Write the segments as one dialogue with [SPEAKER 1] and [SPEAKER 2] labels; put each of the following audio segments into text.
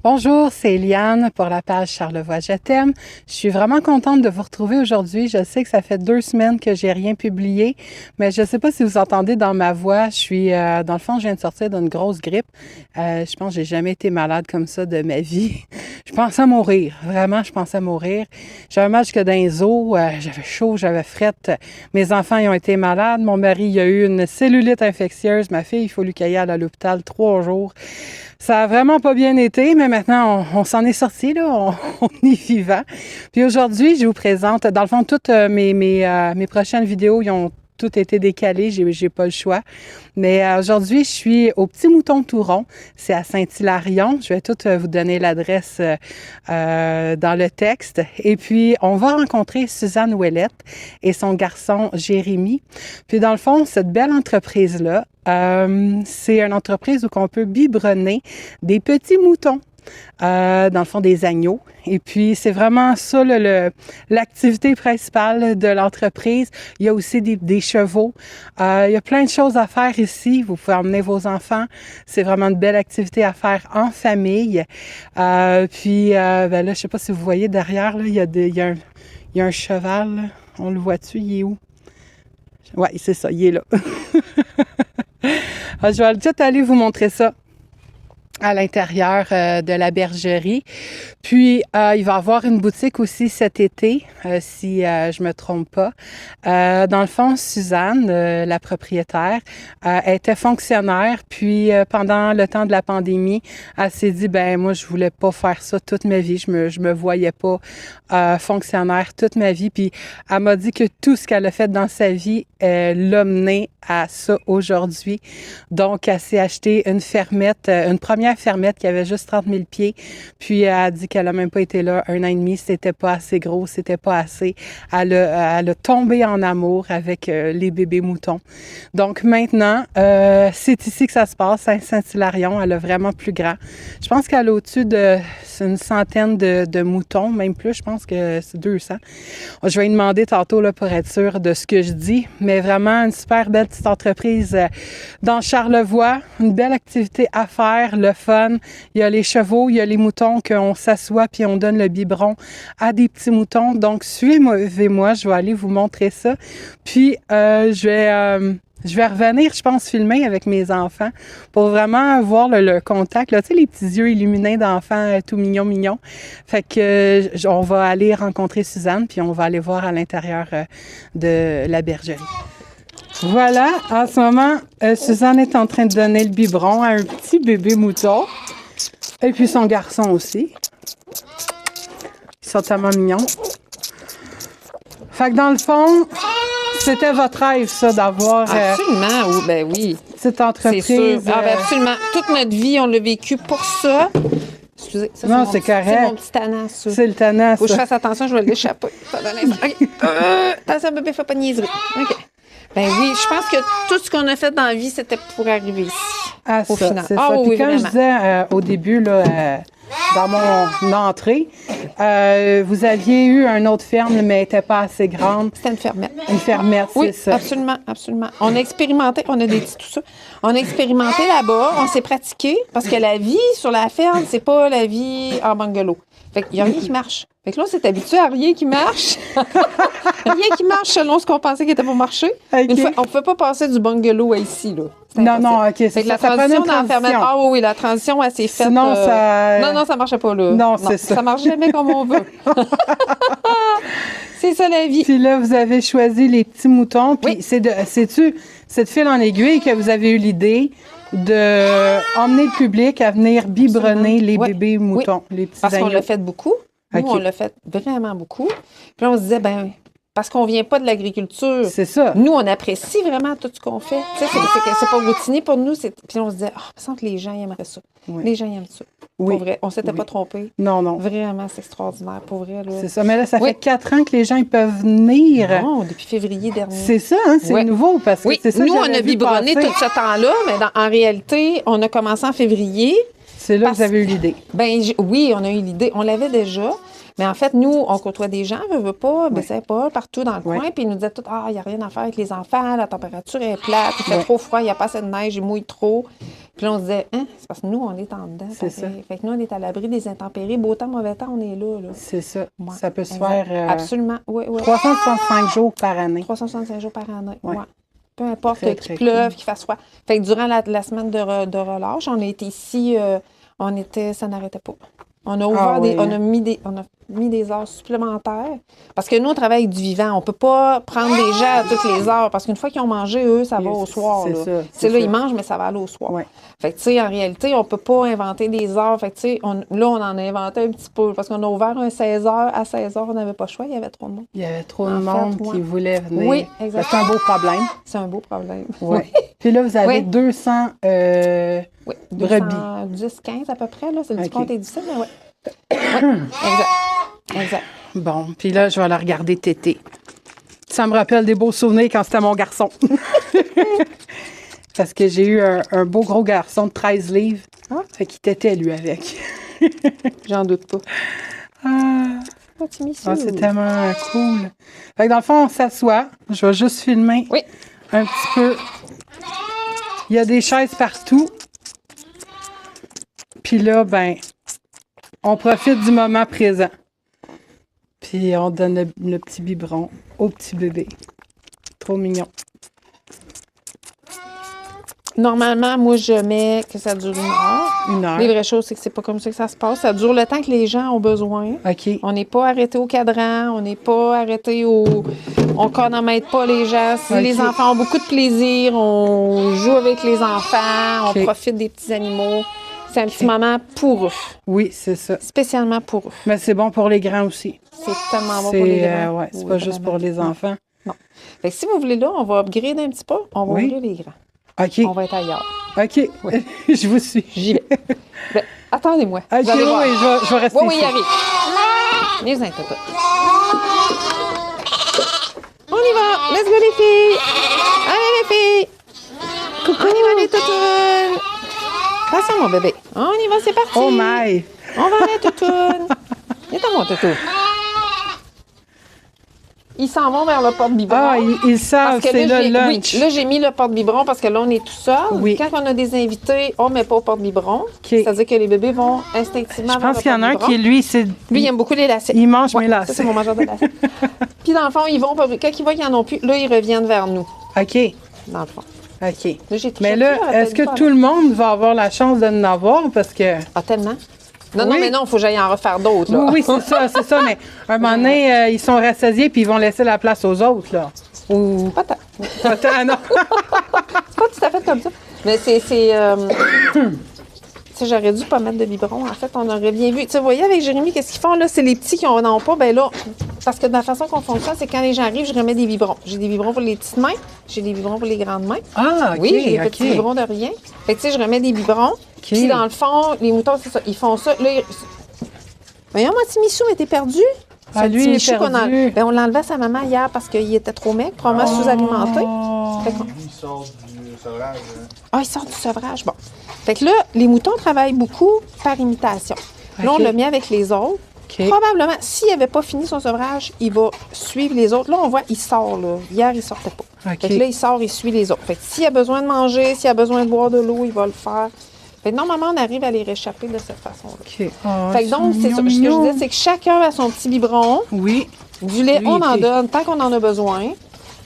[SPEAKER 1] Bonjour, c'est Eliane pour la page Charlevoix Je t'aime. Je suis vraiment contente de vous retrouver aujourd'hui. Je sais que ça fait 2 semaines que j'ai rien publié, mais je ne sais pas si vous entendez dans ma voix. Je suis, dans le fond, je viens de sortir d'une grosse grippe. Je pense que j'ai jamais été malade comme ça de ma vie. Je pensais mourir. Vraiment, je pensais mourir. J'avais mal jusque dans les os. J'avais chaud, j'avais frette. Mes enfants, ils ont été malades. Mon mari, il a eu une cellulite infectieuse. Ma fille, il faut lui qu'elle aille à l'hôpital 3 jours. Ça a vraiment pas bien été, mais maintenant, on s'en est sorti, là. On est vivant. Puis aujourd'hui, je vous présente, dans le fond, toutes mes prochaines vidéos, ils ont toutes été décalées. J'ai pas le choix. Mais aujourd'hui, je suis au Petit Mouton Touron. C'est à Saint-Hilarion. Je vais tout vous donner l'adresse dans le texte. Et puis, on va rencontrer Suzanne Ouellette et son garçon Jérémy. Puis, dans le fond, cette belle entreprise-là, c'est une entreprise où on peut biberonner des petits moutons. Dans le fond, des agneaux. Et puis, c'est vraiment ça l'activité principale de l'entreprise. Il y a aussi des chevaux. Il y a plein de choses à faire ici. Vous pouvez emmener vos enfants. C'est vraiment une belle activité à faire en famille. Puis, là, je sais pas si vous voyez derrière, là, il y a un cheval. Là. On le voit-tu? Il est où? Oui, c'est ça, il est là. Je vais tout aller vous montrer ça à l'intérieur de la bergerie. Puis, il va y avoir une boutique aussi cet été, si je me trompe pas. Dans le fond, Suzanne, la propriétaire, était fonctionnaire. Puis, pendant le temps de la pandémie, elle s'est dit, moi, je voulais pas faire ça toute ma vie. Je me voyais pas fonctionnaire toute ma vie. Puis, elle m'a dit que tout ce qu'elle a fait dans sa vie l'a mené à ça aujourd'hui. Donc, elle s'est acheté une fermette, une première fermette qui avait juste 30 000 pieds. Puis, elle a dit qu'elle n'a même pas été là 1 an et demi. C'était pas assez gros, c'était pas assez. Elle a tombé en amour avec les bébés moutons. Donc, maintenant, c'est ici que ça se passe, à Saint-Hilarion. Elle a vraiment plus grand. Je pense qu'elle a au-dessus de une centaine de moutons, même plus. Je pense que c'est 200. Je vais lui demander tantôt là, pour être sûre de ce que je dis. Mais vraiment, une super belle petite entreprise dans Charlevoix. Une belle activité à faire, le fun. Il y a les chevaux, il y a les moutons qu'on s'assoit puis on donne le biberon à des petits moutons. Donc, suivez-moi, je vais aller vous montrer ça. Puis, je vais revenir, je pense, filmer avec mes enfants pour vraiment voir le contact. Là, tu sais, les petits yeux illuminés d'enfants tout mignons. Fait que on va aller rencontrer Suzanne puis on va aller voir à l'intérieur de la bergerie. Voilà, en ce moment, Suzanne est en train de donner le biberon à un petit bébé mouton. Et puis son garçon aussi. Ils sont tellement mignons. Fait que dans le fond, c'était votre rêve, ça, d'avoir...
[SPEAKER 2] Absolument, oui.
[SPEAKER 1] Cette entreprise.
[SPEAKER 2] C'est sûr. Absolument. Toute notre vie, on l'a vécu pour ça. Excusez, ça,
[SPEAKER 1] non, c'est correct.
[SPEAKER 2] C'est mon petit tannant, ça.
[SPEAKER 1] C'est le tannant,
[SPEAKER 2] faut que je fasse attention, je vais l'échapper. OK. Attention, bébé, fais pas de niaiserie. OK. Ben oui, je pense que tout ce qu'on a fait dans la vie, c'était pour arriver ici. Au final.
[SPEAKER 1] C'est ça.
[SPEAKER 2] Oui,
[SPEAKER 1] puis quand
[SPEAKER 2] vraiment.
[SPEAKER 1] je disais au début, là, dans mon entrée, vous aviez eu une autre ferme, mais elle n'était pas assez grande.
[SPEAKER 2] C'était une fermette.
[SPEAKER 1] Une fermette,
[SPEAKER 2] oui,
[SPEAKER 1] c'est ça.
[SPEAKER 2] Absolument. On a expérimenté, on a dit tout ça. On a expérimenté là-bas, on s'est pratiqué, parce que la vie sur la ferme, c'est pas la vie en bungalow. Fait qu'il y a rien qui marche. Fait que là, on s'est habitué à rien qui marche. Rien qui marche selon ce qu'on pensait qu'il était pour marcher.
[SPEAKER 1] Okay.
[SPEAKER 2] Une fois, on ne pouvait pas passer du bungalow à ici, là.
[SPEAKER 1] Non, OK.
[SPEAKER 2] Fait que la transition dans la fermette. Ah oui, la transition, elle s'est faite.
[SPEAKER 1] Sinon, ça...
[SPEAKER 2] Non, ça marchait pas, là.
[SPEAKER 1] Non, c'est ça.
[SPEAKER 2] Ça marche jamais comme on veut. C'est ça, la vie.
[SPEAKER 1] Puis là, vous avez choisi les petits moutons. Puis c'est-tu cette fil en aiguille que vous avez eu l'idée de emmener le public à venir biberonner les bébés moutons, les petits
[SPEAKER 2] Parce
[SPEAKER 1] agneaux?
[SPEAKER 2] qu'on l'a fait beaucoup. Nous, on l'a fait vraiment beaucoup. Puis là, on se disait, parce qu'on vient pas de l'agriculture.
[SPEAKER 1] C'est ça.
[SPEAKER 2] Nous, on apprécie vraiment tout ce qu'on fait. Tu sais, c'est pas routinier pour nous. Puis on se disait, il me semble que les gens aimeraient ça.
[SPEAKER 1] Oui.
[SPEAKER 2] Les gens aiment ça.
[SPEAKER 1] Oui.
[SPEAKER 2] Pour vrai. On s'était pas trompé.
[SPEAKER 1] Non.
[SPEAKER 2] Vraiment, c'est extraordinaire. Pour vrai, là.
[SPEAKER 1] C'est ça. Mais là, ça fait 4 ans que les gens ils peuvent venir.
[SPEAKER 2] Non, depuis février dernier.
[SPEAKER 1] C'est ça, hein? C'est nouveau. Parce que c'est ça.
[SPEAKER 2] Nous, on a biberonné tout ce temps-là, mais en réalité, on a commencé en février.
[SPEAKER 1] C'est là que vous avez eu l'idée.
[SPEAKER 2] Oui, on a eu l'idée. On l'avait déjà. Mais en fait, nous, on côtoie des gens, veut pas,
[SPEAKER 1] Ouais.
[SPEAKER 2] c'est pas, partout dans le
[SPEAKER 1] Ouais.
[SPEAKER 2] coin, puis ils nous disaient tout, ah, il n'y a rien à faire avec les enfants, la température est plate, il fait
[SPEAKER 1] Ouais.
[SPEAKER 2] trop froid, il n'y a pas assez de neige, il mouille trop. Puis là, on se disait, hein, c'est parce que nous, on est en dedans.
[SPEAKER 1] C'est
[SPEAKER 2] pareil.
[SPEAKER 1] ça.
[SPEAKER 2] Fait que nous, on est à l'abri des intempéries. Beau temps, mauvais temps, on est là.
[SPEAKER 1] C'est ça.
[SPEAKER 2] Ouais,
[SPEAKER 1] Ça peut se
[SPEAKER 2] exact.
[SPEAKER 1] faire
[SPEAKER 2] Absolument, oui, oui.
[SPEAKER 1] 365 jours par année.
[SPEAKER 2] 365 jours par année,
[SPEAKER 1] Ouais.
[SPEAKER 2] ouais. Peu importe
[SPEAKER 1] Très,
[SPEAKER 2] qu'il
[SPEAKER 1] très
[SPEAKER 2] pleuve,
[SPEAKER 1] cool.
[SPEAKER 2] qu'il fasse froid. Fait que durant la semaine de relâche, on a été ici, ça n'arrêtait pas. On a ouvert
[SPEAKER 1] oui,
[SPEAKER 2] on a mis des heures supplémentaires. Parce que nous, on travaille avec du vivant. On peut pas prendre des gens à toutes les heures. Parce qu'une fois qu'ils ont mangé, eux, ça va au soir.
[SPEAKER 1] C'est
[SPEAKER 2] là.
[SPEAKER 1] ça,
[SPEAKER 2] Tu sais,
[SPEAKER 1] c'est
[SPEAKER 2] là,
[SPEAKER 1] ça.
[SPEAKER 2] ils mangent, mais ça va aller au soir.
[SPEAKER 1] Ouais.
[SPEAKER 2] Fait que, tu sais, en réalité, on peut pas inventer des heures. Fait que, tu sais, là, on en a inventé un petit peu. Parce qu'on a ouvert un 16 heures. À 16 heures, on n'avait pas le choix. Il y avait trop de monde.
[SPEAKER 1] Il y avait trop de
[SPEAKER 2] En fait,
[SPEAKER 1] monde
[SPEAKER 2] ouais.
[SPEAKER 1] qui voulait venir.
[SPEAKER 2] Oui, exactement.
[SPEAKER 1] C'est un beau problème.
[SPEAKER 2] C'est un beau problème.
[SPEAKER 1] Ouais. Puis là, vous avez
[SPEAKER 2] Oui.
[SPEAKER 1] 200
[SPEAKER 2] Oui,
[SPEAKER 1] brebis.
[SPEAKER 2] 210, 15 à peu près, là. C'est du
[SPEAKER 1] OK.
[SPEAKER 2] compte est difficile, mais oui. Exact. Exact.
[SPEAKER 1] Bon, puis là, je vais la regarder téter. Ça me rappelle des beaux souvenirs quand c'était mon garçon. Parce que j'ai eu un beau gros garçon de 13 livres.
[SPEAKER 2] Ah.
[SPEAKER 1] Fait qu'il tétait, lui, avec.
[SPEAKER 2] J'en doute pas.
[SPEAKER 1] Ah,
[SPEAKER 2] Pas timide,
[SPEAKER 1] c'est tellement cool. Fait que dans le fond, on s'assoit. Je vais juste filmer
[SPEAKER 2] Oui.
[SPEAKER 1] un petit peu. Il y a des chaises partout. Puis là, ben, on profite du moment présent. Puis on donne le petit biberon au petit bébé. Trop mignon.
[SPEAKER 2] Normalement, moi, je mets que ça dure 1 heure.
[SPEAKER 1] 1 heure.
[SPEAKER 2] Les vraies choses, c'est que c'est pas comme ça que ça se passe. Ça dure le temps que les gens ont besoin.
[SPEAKER 1] OK.
[SPEAKER 2] On n'est pas arrêté au cadran, on n'est pas arrêté au... On chronomètre pas les gens. Si
[SPEAKER 1] OK.
[SPEAKER 2] les enfants ont beaucoup de plaisir, on joue avec les enfants,
[SPEAKER 1] OK.
[SPEAKER 2] on profite des petits animaux. C'est un petit
[SPEAKER 1] OK.
[SPEAKER 2] moment pour eux,
[SPEAKER 1] Oui, c'est ça.
[SPEAKER 2] spécialement pour eux.
[SPEAKER 1] Mais c'est bon pour les grands aussi.
[SPEAKER 2] C'est tellement bon pour les grands.
[SPEAKER 1] Ouais, c'est
[SPEAKER 2] Oui,
[SPEAKER 1] pas juste
[SPEAKER 2] vraiment.
[SPEAKER 1] pour les
[SPEAKER 2] Non.
[SPEAKER 1] enfants.
[SPEAKER 2] Non. Fait que si vous voulez là, on va upgrader un petit peu. On va
[SPEAKER 1] Oui.
[SPEAKER 2] ouvrir les grands.
[SPEAKER 1] OK.
[SPEAKER 2] On va être ailleurs.
[SPEAKER 1] OK. Je vous suis.
[SPEAKER 2] J'y vais. Ben, attendez-moi.
[SPEAKER 1] OK,
[SPEAKER 2] Vous allez
[SPEAKER 1] oui,
[SPEAKER 2] voir.
[SPEAKER 1] je vais rester
[SPEAKER 2] Oui, il
[SPEAKER 1] ici.
[SPEAKER 2] arrive. Venez, vous inquiétez pas. On y va. Let's go, les filles. Allez, les filles. Coucou. On y va, les toutounes. Attention, mon bébé. On y va, c'est parti.
[SPEAKER 1] Oh my!
[SPEAKER 2] On va aller, toutoune. Viens à mon toutou. Ils s'en vont vers le porte-biberon.
[SPEAKER 1] Ah, ils savent,
[SPEAKER 2] Parce que
[SPEAKER 1] c'est
[SPEAKER 2] là,
[SPEAKER 1] le
[SPEAKER 2] oui,
[SPEAKER 1] lunch.
[SPEAKER 2] là, j'ai mis le porte-biberon parce que là, on est tout seul.
[SPEAKER 1] Oui.
[SPEAKER 2] Quand on a des invités, on ne met pas au porte-biberon. C'est-à-dire que les bébés vont instinctivement
[SPEAKER 1] Je
[SPEAKER 2] vers
[SPEAKER 1] pense
[SPEAKER 2] le
[SPEAKER 1] qu'il y en a un
[SPEAKER 2] porte-biberon.
[SPEAKER 1] qui, lui, c'est...
[SPEAKER 2] Lui, il aime beaucoup les lacets.
[SPEAKER 1] Il mange mes
[SPEAKER 2] Ça,
[SPEAKER 1] lacets.
[SPEAKER 2] c'est mon mangeur de lacets. Puis, dans le fond, ils vont... Quand ils voient qu'ils n'en ont plus, là, ils reviennent vers nous,
[SPEAKER 1] OK.
[SPEAKER 2] dans le fond.
[SPEAKER 1] OK.
[SPEAKER 2] Là, j'ai touché
[SPEAKER 1] Mais
[SPEAKER 2] dessus,
[SPEAKER 1] là,
[SPEAKER 2] j'aurais
[SPEAKER 1] est-ce
[SPEAKER 2] peut-être
[SPEAKER 1] que
[SPEAKER 2] dû
[SPEAKER 1] tout le monde va avoir la chance de en avoir? Parce que...
[SPEAKER 2] Ah, tellement? Non, non,
[SPEAKER 1] Oui.
[SPEAKER 2] mais non, il faut que j'aille en refaire d'autres, là.
[SPEAKER 1] Oui, c'est ça, c'est ça. Mais un moment donné, ils sont rassasiés puis ils vont laisser la place aux autres, là. Ou...
[SPEAKER 2] Pas tant.
[SPEAKER 1] Pas tant, non.
[SPEAKER 2] C'est pas tout à fait comme ça. Mais c'est tu sais, j'aurais dû pas mettre de biberon. En fait, on aurait bien vu. Tu sais, vous voyez, avec Jérémy, qu'est-ce qu'ils font, là? C'est les petits qui n'en ont pas. Ben là, parce que de la façon qu'on fonctionne, c'est quand les gens arrivent, je remets des biberons. J'ai des biberons pour les petites mains, j'ai des biberons pour les grandes mains.
[SPEAKER 1] Ah, OK,
[SPEAKER 2] Oui, j'ai des
[SPEAKER 1] OK.
[SPEAKER 2] petits biberons de rien. Fait que, tu sais, je remets des biberons. Puis, dans le fond, les moutons, c'est ça. Ils font ça. Là, voyons, mon petit Michou était perdu.
[SPEAKER 1] Ah,
[SPEAKER 2] Ce
[SPEAKER 1] lui,
[SPEAKER 2] petit
[SPEAKER 1] il est
[SPEAKER 2] Michou
[SPEAKER 1] perdu.
[SPEAKER 2] ben, on l'a à sa maman hier parce qu'il était trop maigre, probablement sous-alimenté. Fait qu'on-
[SPEAKER 3] Il sort du sevrage.
[SPEAKER 2] Ah, il sort du sevrage. Bon. Fait que là, les moutons travaillent beaucoup par imitation. Là, on
[SPEAKER 1] OK.
[SPEAKER 2] l'a mis avec les autres.
[SPEAKER 1] OK.
[SPEAKER 2] Probablement, s'il n'avait pas fini son sevrage, il va suivre les autres. Là, on voit, il sort, là. Hier, il sortait pas.
[SPEAKER 1] OK.
[SPEAKER 2] Fait que là, il sort, il suit les autres. Fait que s'il a besoin de manger, s'il a besoin de boire de l'eau, il va le faire. Fait que normalement, on arrive à les réchapper de cette façon-là.
[SPEAKER 1] OK. Oh,
[SPEAKER 2] Fait que donc, c'est ça. Ce que je
[SPEAKER 1] mignon.
[SPEAKER 2] disais, c'est que chacun a son petit biberon.
[SPEAKER 1] Oui.
[SPEAKER 2] Du lait,
[SPEAKER 1] Lui,
[SPEAKER 2] on en
[SPEAKER 1] OK.
[SPEAKER 2] donne tant qu'on en a besoin.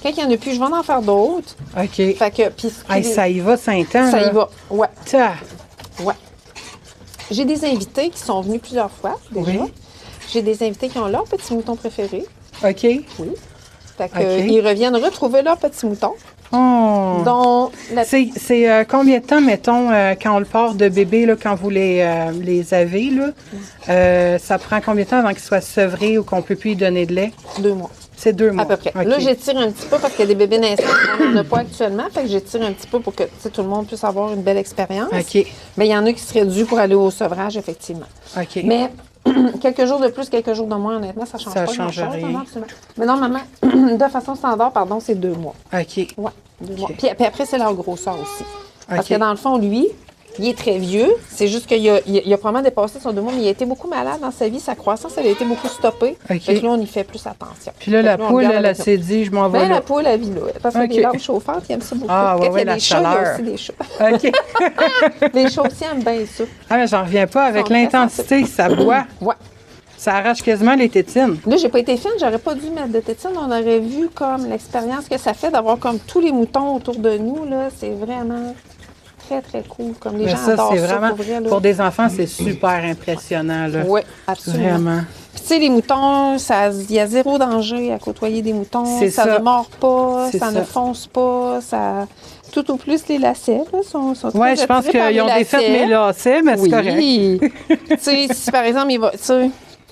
[SPEAKER 2] Quand il n'y en a plus, je vais en faire d'autres.
[SPEAKER 1] OK.
[SPEAKER 2] Fait que, puis
[SPEAKER 1] Hey, ça y va, Saint-Anne.
[SPEAKER 2] ça y va. Ouais.
[SPEAKER 1] Ta.
[SPEAKER 2] Ouais. J'ai des invités qui sont venus plusieurs fois déjà.
[SPEAKER 1] Oui.
[SPEAKER 2] J'ai des invités qui ont leur petit mouton préféré.
[SPEAKER 1] OK.
[SPEAKER 2] Oui. Fait que,
[SPEAKER 1] OK.
[SPEAKER 2] ils reviennent retrouver leur petit mouton.
[SPEAKER 1] Oh.
[SPEAKER 2] Dont la
[SPEAKER 1] C'est combien de temps, mettons, quand on le porte de bébé, là, quand vous les avez, là, ça prend combien de temps avant qu'il soit sevré ou qu'on ne peut plus lui donner de lait?
[SPEAKER 2] 2 mois,
[SPEAKER 1] C'est 2 mois.
[SPEAKER 2] à peu près.
[SPEAKER 1] OK.
[SPEAKER 2] Là, j'étire un petit peu parce qu'il y a des bébés naissants qu'on n'en a pas actuellement. Fait que j'étire un petit peu pour que tu sais, tout le monde puisse avoir une belle expérience.
[SPEAKER 1] OK.
[SPEAKER 2] Mais il y en a qui seraient dus pour aller au sevrage, effectivement.
[SPEAKER 1] OK.
[SPEAKER 2] Mais quelques jours de plus, quelques jours de moins, honnêtement, ça ne change
[SPEAKER 1] Ça
[SPEAKER 2] pas
[SPEAKER 1] change
[SPEAKER 2] grand-chose,
[SPEAKER 1] rien.
[SPEAKER 2] non, absolument. Mais normalement, de façon standard, pardon, c'est 2 mois.
[SPEAKER 1] OK.
[SPEAKER 2] Ouais, 2 mois. Puis après, c'est leur grosseur aussi. Parce
[SPEAKER 1] OK.
[SPEAKER 2] que dans le fond, lui, Il est très vieux. C'est juste qu'il a probablement dépassé son 2 mois, mais il a été beaucoup malade dans sa vie. Sa croissance, elle a été beaucoup stoppée.
[SPEAKER 1] OK.
[SPEAKER 2] Fait que là, on y fait plus attention.
[SPEAKER 1] Puis là, la
[SPEAKER 2] Fait que on
[SPEAKER 1] poule,
[SPEAKER 2] le garde
[SPEAKER 1] elle
[SPEAKER 2] avec nous.
[SPEAKER 1] s'est dit, je m'en vais
[SPEAKER 2] Ben,
[SPEAKER 1] là.
[SPEAKER 2] la poule, elle vit là. Parce que
[SPEAKER 1] OK.
[SPEAKER 2] les lampes chauffantes, ils aiment ça beaucoup.
[SPEAKER 1] Ah, ouais,
[SPEAKER 2] Quand il y
[SPEAKER 1] ouais,
[SPEAKER 2] a
[SPEAKER 1] la
[SPEAKER 2] des chats, il y a
[SPEAKER 1] chaleur.
[SPEAKER 2] aussi des chats.
[SPEAKER 1] OK.
[SPEAKER 2] Les chats aussi aiment bien ça.
[SPEAKER 1] Ah, mais j'en reviens pas. Avec
[SPEAKER 2] Ils sont très
[SPEAKER 1] l'intensité que ça boit,
[SPEAKER 2] Ouais.
[SPEAKER 1] ça arrache quasiment les tétines.
[SPEAKER 2] Là, j'ai pas été fine, j'aurais pas dû mettre de tétine. On aurait vu comme l'expérience que ça fait d'avoir comme tous les moutons autour de nous. Là, c'est vraiment très, très cool. Comme les
[SPEAKER 1] Mais
[SPEAKER 2] gens
[SPEAKER 1] ça,
[SPEAKER 2] adorent
[SPEAKER 1] c'est
[SPEAKER 2] ça,
[SPEAKER 1] vraiment,
[SPEAKER 2] pour vrai. Là.
[SPEAKER 1] pour des enfants, c'est super impressionnant. Là.
[SPEAKER 2] Oui, absolument.
[SPEAKER 1] Vraiment.
[SPEAKER 2] Puis, tu sais, les moutons, il y a zéro danger à côtoyer des moutons.
[SPEAKER 1] C'est
[SPEAKER 2] ça
[SPEAKER 1] ça.
[SPEAKER 2] ne mord pas,
[SPEAKER 1] C'est
[SPEAKER 2] ça
[SPEAKER 1] ça.
[SPEAKER 2] ne fonce pas. Tout au plus, les lacets là, sont très
[SPEAKER 1] Oui, je pense
[SPEAKER 2] attirés par
[SPEAKER 1] qu'ils
[SPEAKER 2] les
[SPEAKER 1] ont défait
[SPEAKER 2] lacets.
[SPEAKER 1] mes lacets, mais c'est correct.
[SPEAKER 2] Oui. Tu sais, si par exemple, il va. Tu sais,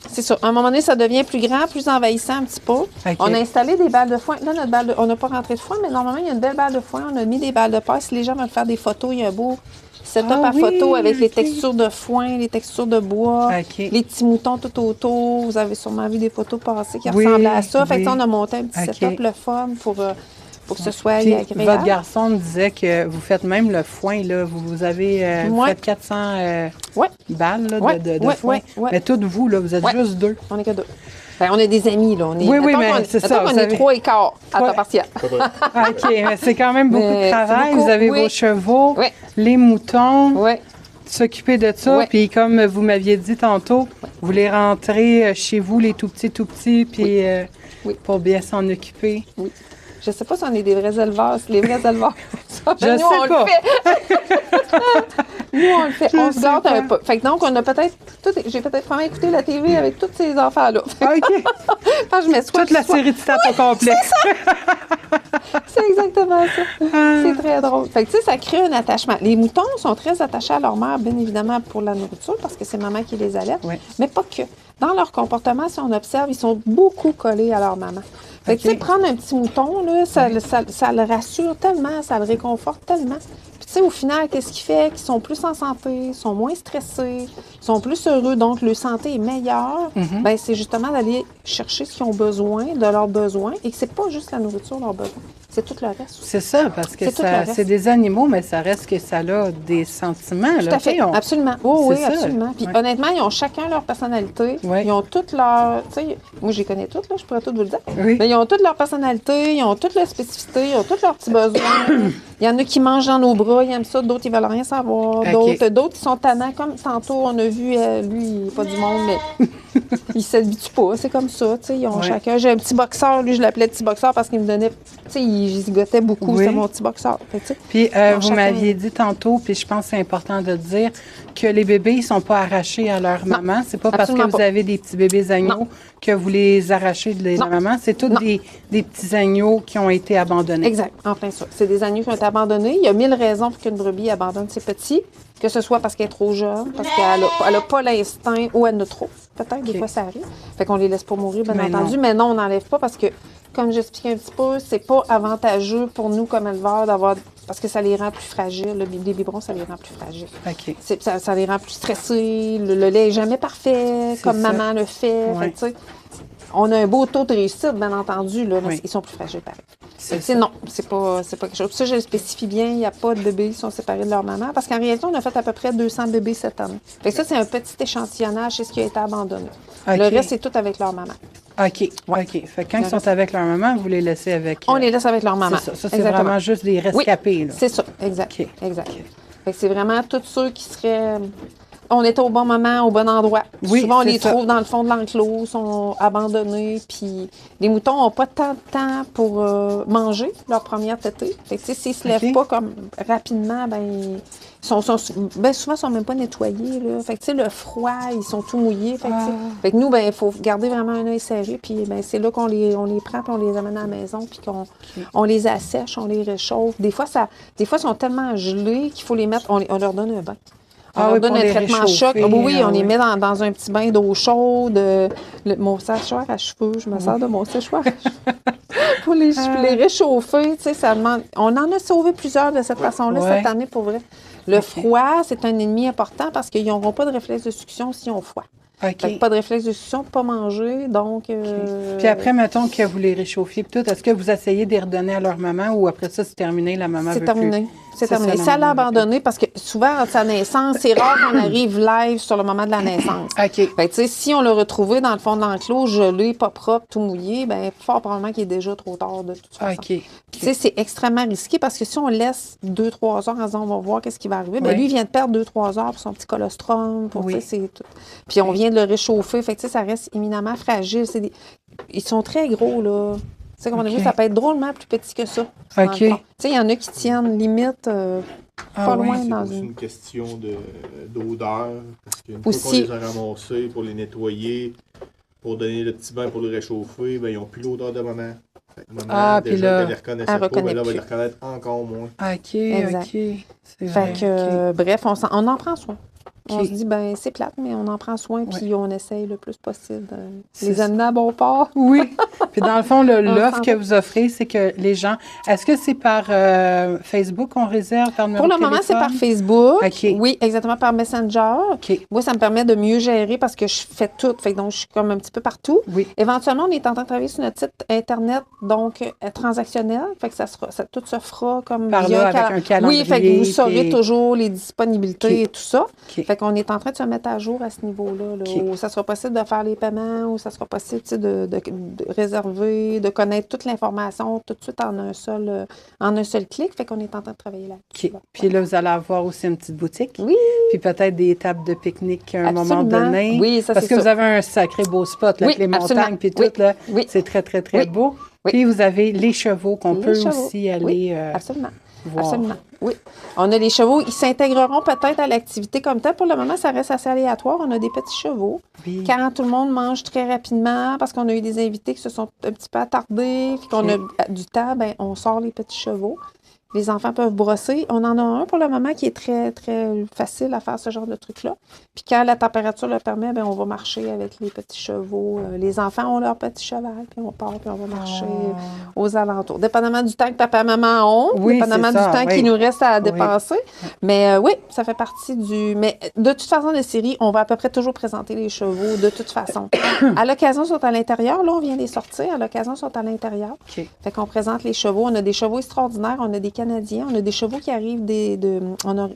[SPEAKER 2] c'est ça. À un moment donné, ça devient plus grand, plus envahissant un petit peu. On a installé des balles de foin. Là, on n'a pas rentré de foin, mais normalement, il y a une belle balle de foin. On a mis des balles de paille. Si les gens veulent faire des photos, il y a un beau setup
[SPEAKER 1] Ah
[SPEAKER 2] à
[SPEAKER 1] oui,
[SPEAKER 2] photo avec les
[SPEAKER 1] ok.
[SPEAKER 2] textures de foin, les textures de bois,
[SPEAKER 1] OK.
[SPEAKER 2] les petits moutons tout autour. Vous avez sûrement vu des photos passées qui
[SPEAKER 1] Oui,
[SPEAKER 2] ressemblaient à ça. Fait que
[SPEAKER 1] oui.
[SPEAKER 2] ça, on a monté un petit
[SPEAKER 1] Ok.
[SPEAKER 2] setup, le fun, pour que ce soit
[SPEAKER 1] Puis,
[SPEAKER 2] agréable.
[SPEAKER 1] votre garçon me disait que vous faites même le foin, là. Vous avez vous
[SPEAKER 2] Ouais.
[SPEAKER 1] faites 400
[SPEAKER 2] Ouais.
[SPEAKER 1] balles là,
[SPEAKER 2] Ouais,
[SPEAKER 1] de
[SPEAKER 2] ouais,
[SPEAKER 1] foin.
[SPEAKER 2] ouais.
[SPEAKER 1] Mais toutes vous, là, vous êtes
[SPEAKER 2] Ouais.
[SPEAKER 1] juste 2.
[SPEAKER 2] On est que 2. Ben, on est des amis, là. On est,
[SPEAKER 1] Oui, oui,
[SPEAKER 2] mettons
[SPEAKER 1] mais
[SPEAKER 2] qu'on-
[SPEAKER 1] c'est ça,
[SPEAKER 2] mettons
[SPEAKER 1] vous
[SPEAKER 2] qu'on est
[SPEAKER 1] avez-
[SPEAKER 2] 3 et quart à
[SPEAKER 1] Ouais.
[SPEAKER 2] temps partiel.
[SPEAKER 1] Ah, OK, mais c'est quand même beaucoup
[SPEAKER 2] Mais
[SPEAKER 1] de travail.
[SPEAKER 2] c'est beaucoup,
[SPEAKER 1] Vous avez
[SPEAKER 2] oui.
[SPEAKER 1] vos chevaux,
[SPEAKER 2] Oui.
[SPEAKER 1] les moutons,
[SPEAKER 2] Oui.
[SPEAKER 1] s'occuper de ça.
[SPEAKER 2] Ouais.
[SPEAKER 1] Puis comme vous m'aviez dit tantôt, vous les rentrez chez vous, les tout petits, puis
[SPEAKER 2] Oui.
[SPEAKER 1] pour bien s'en occuper.
[SPEAKER 2] Oui. Je sais pas si on est des vrais éleveurs, si les vrais éleveurs.
[SPEAKER 1] Je
[SPEAKER 2] Nous,
[SPEAKER 1] sais
[SPEAKER 2] on
[SPEAKER 1] pas.
[SPEAKER 2] le fait. Nous, on le fait.
[SPEAKER 1] Je
[SPEAKER 2] On se
[SPEAKER 1] sais
[SPEAKER 2] gâte un
[SPEAKER 1] pas.
[SPEAKER 2] peu. Fait que donc, on a peut-être. J'ai peut-être vraiment écouté la TV avec tous ces enfants-là.
[SPEAKER 1] OK.
[SPEAKER 2] Quand je m'assois.
[SPEAKER 1] Toute la
[SPEAKER 2] ce soir,
[SPEAKER 1] série de stats au complet.
[SPEAKER 2] C'est exactement ça. C'est très drôle. Fait que, tu sais, ça crée un attachement. Les moutons sont très attachés à leur mère, bien évidemment, pour la nourriture, parce que c'est maman qui les allait.
[SPEAKER 1] Oui.
[SPEAKER 2] Mais pas que. Dans leur comportement, si on observe, ils sont beaucoup collés à leur maman. Fait que, tu sais,
[SPEAKER 1] OK.
[SPEAKER 2] prendre un petit mouton, là, ça le rassure tellement, ça le réconforte tellement. Puis, tu sais, au final, qu'est-ce qui fait qu'ils sont plus en santé, sont moins stressés, sont plus heureux, donc leur santé est meilleure?
[SPEAKER 1] Mm-hmm.
[SPEAKER 2] Ben, c'est justement d'aller chercher ce qu'ils ont besoin, de leurs besoins, et que c'est pas juste la nourriture, leurs besoins. C'est tout le reste aussi.
[SPEAKER 1] C'est ça, parce que
[SPEAKER 2] C'est tout le reste.
[SPEAKER 1] c'est des animaux, mais ça reste que ça a des sentiments.
[SPEAKER 2] Tout
[SPEAKER 1] Là,
[SPEAKER 2] à fait,
[SPEAKER 1] Tu sais,
[SPEAKER 2] absolument. Oh, oui,
[SPEAKER 1] c'est ça.
[SPEAKER 2] absolument. Puis
[SPEAKER 1] Ouais.
[SPEAKER 2] honnêtement, ils ont chacun leur personnalité.
[SPEAKER 1] Ouais.
[SPEAKER 2] Ils ont toutes leur... Tu sais, moi, je les connais toutes, là, je pourrais toutes vous le dire.
[SPEAKER 1] Oui.
[SPEAKER 2] Mais ils ont toutes leur personnalité, ils ont toutes leurs spécificités, ils ont tous leurs petits besoins. Il y en a qui mangent dans nos bras, ils aiment ça, d'autres, ils veulent rien savoir.
[SPEAKER 1] OK.
[SPEAKER 2] D'autres, ils sont tannants. Comme tantôt, on a vu, lui, il n'est pas du monde, mais il s'habitue pas. C'est comme ça, tu sais. Ils ont
[SPEAKER 1] Ouais.
[SPEAKER 2] chacun... J'ai un petit boxeur, lui, je l'appelais petit boxeur parce qu'il me donnait... Tu sais, il zigotait beaucoup,
[SPEAKER 1] Oui.
[SPEAKER 2] c'était mon petit boxeur. Fait que, tu sais,
[SPEAKER 1] Puis
[SPEAKER 2] Bon,
[SPEAKER 1] vous
[SPEAKER 2] chacun-
[SPEAKER 1] m'aviez dit tantôt, puis je pense que c'est important de dire, que les bébés, ils sont pas arrachés à leur maman. C'est pas parce que
[SPEAKER 2] absolument
[SPEAKER 1] vous
[SPEAKER 2] pas.
[SPEAKER 1] avez des petits bébés agneaux
[SPEAKER 2] Non.
[SPEAKER 1] que vous les arrachez de la
[SPEAKER 2] Non.
[SPEAKER 1] maman. C'est tous
[SPEAKER 2] Non.
[SPEAKER 1] des petits agneaux qui ont été abandonnés.
[SPEAKER 2] Exact, en plein ça. C'est des agneaux qui ont été abandonnés. Il y a 1000 raisons pour qu'une brebis abandonne ses petits, que ce soit parce qu'elle est trop jeune, parce qu'elle n'a pas l'instinct ou elle en a trop. Peut-être, des
[SPEAKER 1] OK.
[SPEAKER 2] fois, ça arrive. Fait qu'on les laisse pas mourir, bien
[SPEAKER 1] Mais
[SPEAKER 2] entendu.
[SPEAKER 1] non.
[SPEAKER 2] Mais non, on n'enlève pas parce que, comme j'expliquais un petit peu, c'est pas avantageux pour nous comme éleveurs d'avoir... Parce que ça les rend plus fragiles. Les biberons, ça les rend plus fragiles.
[SPEAKER 1] OK.
[SPEAKER 2] Ça les rend plus stressés. Le lait n'est jamais parfait,
[SPEAKER 1] C'est
[SPEAKER 2] comme
[SPEAKER 1] ça.
[SPEAKER 2] maman le fait.
[SPEAKER 1] Ouais.
[SPEAKER 2] Fait que, tu sais, on a un beau taux de réussite, bien entendu, là, mais
[SPEAKER 1] Oui.
[SPEAKER 2] ils sont plus fragiles pareil.
[SPEAKER 1] C'est
[SPEAKER 2] C'est non, c'est pas quelque chose. Puis ça, je le spécifie bien, il n'y a pas de bébés qui sont séparés de leur maman, parce qu'en réalité, on a fait à peu près 200 bébés cette année. Fait que ça, c'est un petit échantillonnage, c'est ce qui a été abandonné.
[SPEAKER 1] OK.
[SPEAKER 2] Le reste, c'est tout avec leur maman.
[SPEAKER 1] OK. OK. Fait que quand ils sont
[SPEAKER 2] reste-
[SPEAKER 1] avec leur maman, vous les laissez avec...
[SPEAKER 2] On les laisse avec leur maman.
[SPEAKER 1] C'est ça. Ça, c'est
[SPEAKER 2] Exactement.
[SPEAKER 1] vraiment juste des rescapés. Là.
[SPEAKER 2] C'est ça, exact.
[SPEAKER 1] OK.
[SPEAKER 2] Exact. Fait que c'est vraiment tous ceux qui seraient... On était au bon moment, au bon endroit.
[SPEAKER 1] Oui,
[SPEAKER 2] Souvent, on
[SPEAKER 1] c'est
[SPEAKER 2] les
[SPEAKER 1] ça.
[SPEAKER 2] trouve dans le fond de l'enclos, sont abandonnés. Puis les moutons n'ont pas tant de temps pour manger leur première tétée. Fait que, tu sais, s'ils ne se lèvent
[SPEAKER 1] OK.
[SPEAKER 2] pas comme rapidement, ben ben, souvent, ils sont même pas nettoyés. Là. Fait que, tu sais, le froid, ils sont tout mouillés. Fait que, tu sais, fait que nous, ben, il faut garder vraiment un œil serré. Puis ben, c'est là qu'on les prend, puis on les amène à la maison, puis on les assèche, on les réchauffe. Des fois, ils sont tellement gelés qu'il faut les mettre, on leur donne un bain. On
[SPEAKER 1] Ah
[SPEAKER 2] leur
[SPEAKER 1] oui,
[SPEAKER 2] donne
[SPEAKER 1] pour
[SPEAKER 2] un
[SPEAKER 1] les
[SPEAKER 2] traitement
[SPEAKER 1] réchauffer,
[SPEAKER 2] choc. Oui,
[SPEAKER 1] ah
[SPEAKER 2] on les
[SPEAKER 1] oui.
[SPEAKER 2] met dans un petit bain d'eau chaude. Mon séchoir à cheveux, je me sers de mon séchoir à cheveux pour les réchauffer. Tu sais, ça demande... On en a sauvé plusieurs de cette façon-là
[SPEAKER 1] Ouais.
[SPEAKER 2] cette année, pour vrai. Le froid, c'est un ennemi important parce qu'ils n'auront pas de réflexe de succion s'ils ont froid.
[SPEAKER 1] OK.
[SPEAKER 2] Fait que pas de réflexe de succion, pas manger, donc...
[SPEAKER 1] Puis après, mettons que vous les réchauffiez, puis tout, est-ce que vous essayez de les redonner à leur maman ou après ça, c'est terminé, la maman
[SPEAKER 2] c'est
[SPEAKER 1] veut
[SPEAKER 2] terminé.
[SPEAKER 1] plus?
[SPEAKER 2] C'est terminé. Ça l'a abandonné parce que souvent, à sa naissance, c'est rare qu'on arrive live sur le moment de la naissance.
[SPEAKER 1] OK.
[SPEAKER 2] Fait que, tu sais, si on l'a retrouvé dans le fond de l'enclos, gelé, pas propre, tout mouillé, bien, fort probablement qu'il est déjà trop tard de toute façon.
[SPEAKER 1] OK.
[SPEAKER 2] Tu sais, c'est extrêmement risqué parce que si on laisse 2-3 heures en disant on va voir qu'est-ce qui va arriver, bien, lui, il vient de perdre 2-3 heures pour son petit colostrum. Pour, tu sais, c'est tout. Puis on vient de le réchauffer. Fait que, tu sais, ça reste éminemment fragile. Ils sont très gros, là. Tu sais, comme on a vu, ça peut être drôlement plus petit que ça.
[SPEAKER 1] OK.
[SPEAKER 2] Tu sais, il y en a qui tiennent limite pas loin
[SPEAKER 3] C'est
[SPEAKER 2] dans
[SPEAKER 3] aussi
[SPEAKER 2] une...
[SPEAKER 3] une question d'odeur, parce qu'une fois qu'on
[SPEAKER 2] Aussi.
[SPEAKER 3] les a ramassés pour les nettoyer, pour donner le petit bain pour le réchauffer, ben, ils n'ont plus l'odeur de maman. Fait que maman,
[SPEAKER 1] puis
[SPEAKER 3] déjà,
[SPEAKER 1] là,
[SPEAKER 3] elle les reconnaissait
[SPEAKER 2] elle
[SPEAKER 3] pas,
[SPEAKER 2] reconnaît
[SPEAKER 3] ben là, elle va les
[SPEAKER 2] plus.
[SPEAKER 3] reconnaître encore moins.
[SPEAKER 1] OK,
[SPEAKER 2] Exact.
[SPEAKER 1] OK. C'est vrai.
[SPEAKER 2] Fait que, bref, on en prend soin. On
[SPEAKER 1] OK.
[SPEAKER 2] se dit, ben c'est plate, mais on en prend soin, puis on essaye le plus possible de
[SPEAKER 1] C'est
[SPEAKER 2] les
[SPEAKER 1] ça.
[SPEAKER 2] amener à bon port.
[SPEAKER 1] Oui. Puis dans le fond, l'offre
[SPEAKER 2] s'en
[SPEAKER 1] que
[SPEAKER 2] va.
[SPEAKER 1] vous offrez, c'est que les gens... Est-ce que c'est par Facebook qu'on réserve, par numéro
[SPEAKER 2] Pour le
[SPEAKER 1] de
[SPEAKER 2] moment, c'est par
[SPEAKER 1] téléphone?
[SPEAKER 2] Facebook.
[SPEAKER 1] OK.
[SPEAKER 2] Oui, exactement, par Messenger.
[SPEAKER 1] OK.
[SPEAKER 2] Moi, ça me permet de mieux gérer parce que je fais tout. Fait que donc, je suis comme un petit peu partout.
[SPEAKER 1] Oui.
[SPEAKER 2] Éventuellement, on est en train de travailler sur notre site Internet, donc transactionnel. Fait que tout se fera comme
[SPEAKER 1] Par
[SPEAKER 2] via
[SPEAKER 1] là, avec un calendrier,
[SPEAKER 2] Oui, fait que vous saurez
[SPEAKER 1] puis-
[SPEAKER 2] toujours les disponibilités
[SPEAKER 1] OK.
[SPEAKER 2] et tout ça.
[SPEAKER 1] OK.
[SPEAKER 2] Fait qu'on est en train de se mettre à jour à ce niveau-là, là,
[SPEAKER 1] OK.
[SPEAKER 2] où ça sera possible de faire les paiements, où ça sera possible tu sais, de réserver, de connaître toute l'information tout de suite en un seul clic. Fait qu'on est en train de travailler là-dessus.
[SPEAKER 1] OK. Puis là, vous allez avoir aussi une petite boutique.
[SPEAKER 2] Oui.
[SPEAKER 1] Puis peut-être des tables de pique-nique à un moment
[SPEAKER 2] Absolument.
[SPEAKER 1] donné.
[SPEAKER 2] Oui, ça,
[SPEAKER 1] Parce
[SPEAKER 2] c'est
[SPEAKER 1] que vous
[SPEAKER 2] ça.
[SPEAKER 1] avez un sacré beau spot, là,
[SPEAKER 2] Oui,
[SPEAKER 1] avec les
[SPEAKER 2] absolument.
[SPEAKER 1] montagnes, puis tout,
[SPEAKER 2] Oui.
[SPEAKER 1] là.
[SPEAKER 2] Oui.
[SPEAKER 1] C'est très, très, très
[SPEAKER 2] Oui.
[SPEAKER 1] beau.
[SPEAKER 2] Oui.
[SPEAKER 1] Puis vous avez les chevaux qu'on
[SPEAKER 2] Les
[SPEAKER 1] peut
[SPEAKER 2] chevaux.
[SPEAKER 1] aussi aller
[SPEAKER 2] Oui, absolument.
[SPEAKER 1] voir.
[SPEAKER 2] Absolument. Oui. On a les chevaux, ils s'intégreront peut-être à l'activité comme telle. Pour le moment, ça reste assez aléatoire. On a des petits chevaux.
[SPEAKER 1] Oui.
[SPEAKER 2] Quand tout le monde mange très rapidement, parce qu'on a eu des invités qui se sont un petit peu attardés, puis qu'on a du temps, ben on sort les petits chevaux. Les enfants peuvent brosser. On en a un pour le moment qui est très, très facile à faire ce genre de truc-là. Puis quand la température le permet, ben on va marcher avec les petits chevaux. Les enfants ont leur petit cheval, puis on part, puis on va marcher aux alentours. Dépendamment du temps que papa et maman ont,
[SPEAKER 1] Oui,
[SPEAKER 2] dépendamment
[SPEAKER 1] c'est ça,
[SPEAKER 2] du temps
[SPEAKER 1] oui.
[SPEAKER 2] qu'il nous reste à
[SPEAKER 1] Oui.
[SPEAKER 2] dépenser. Mais oui, ça fait partie du... Mais de toute façon, de série, on va à peu près toujours présenter les chevaux, de toute façon. À l'occasion, ils sont à l'intérieur. Là, on vient les sortir. À l'occasion, ils sont à l'intérieur.
[SPEAKER 1] OK.
[SPEAKER 2] Fait qu'on présente les chevaux. On a des chevaux extraordinaires. On a des Canadiens. On a des chevaux qui arrivent on a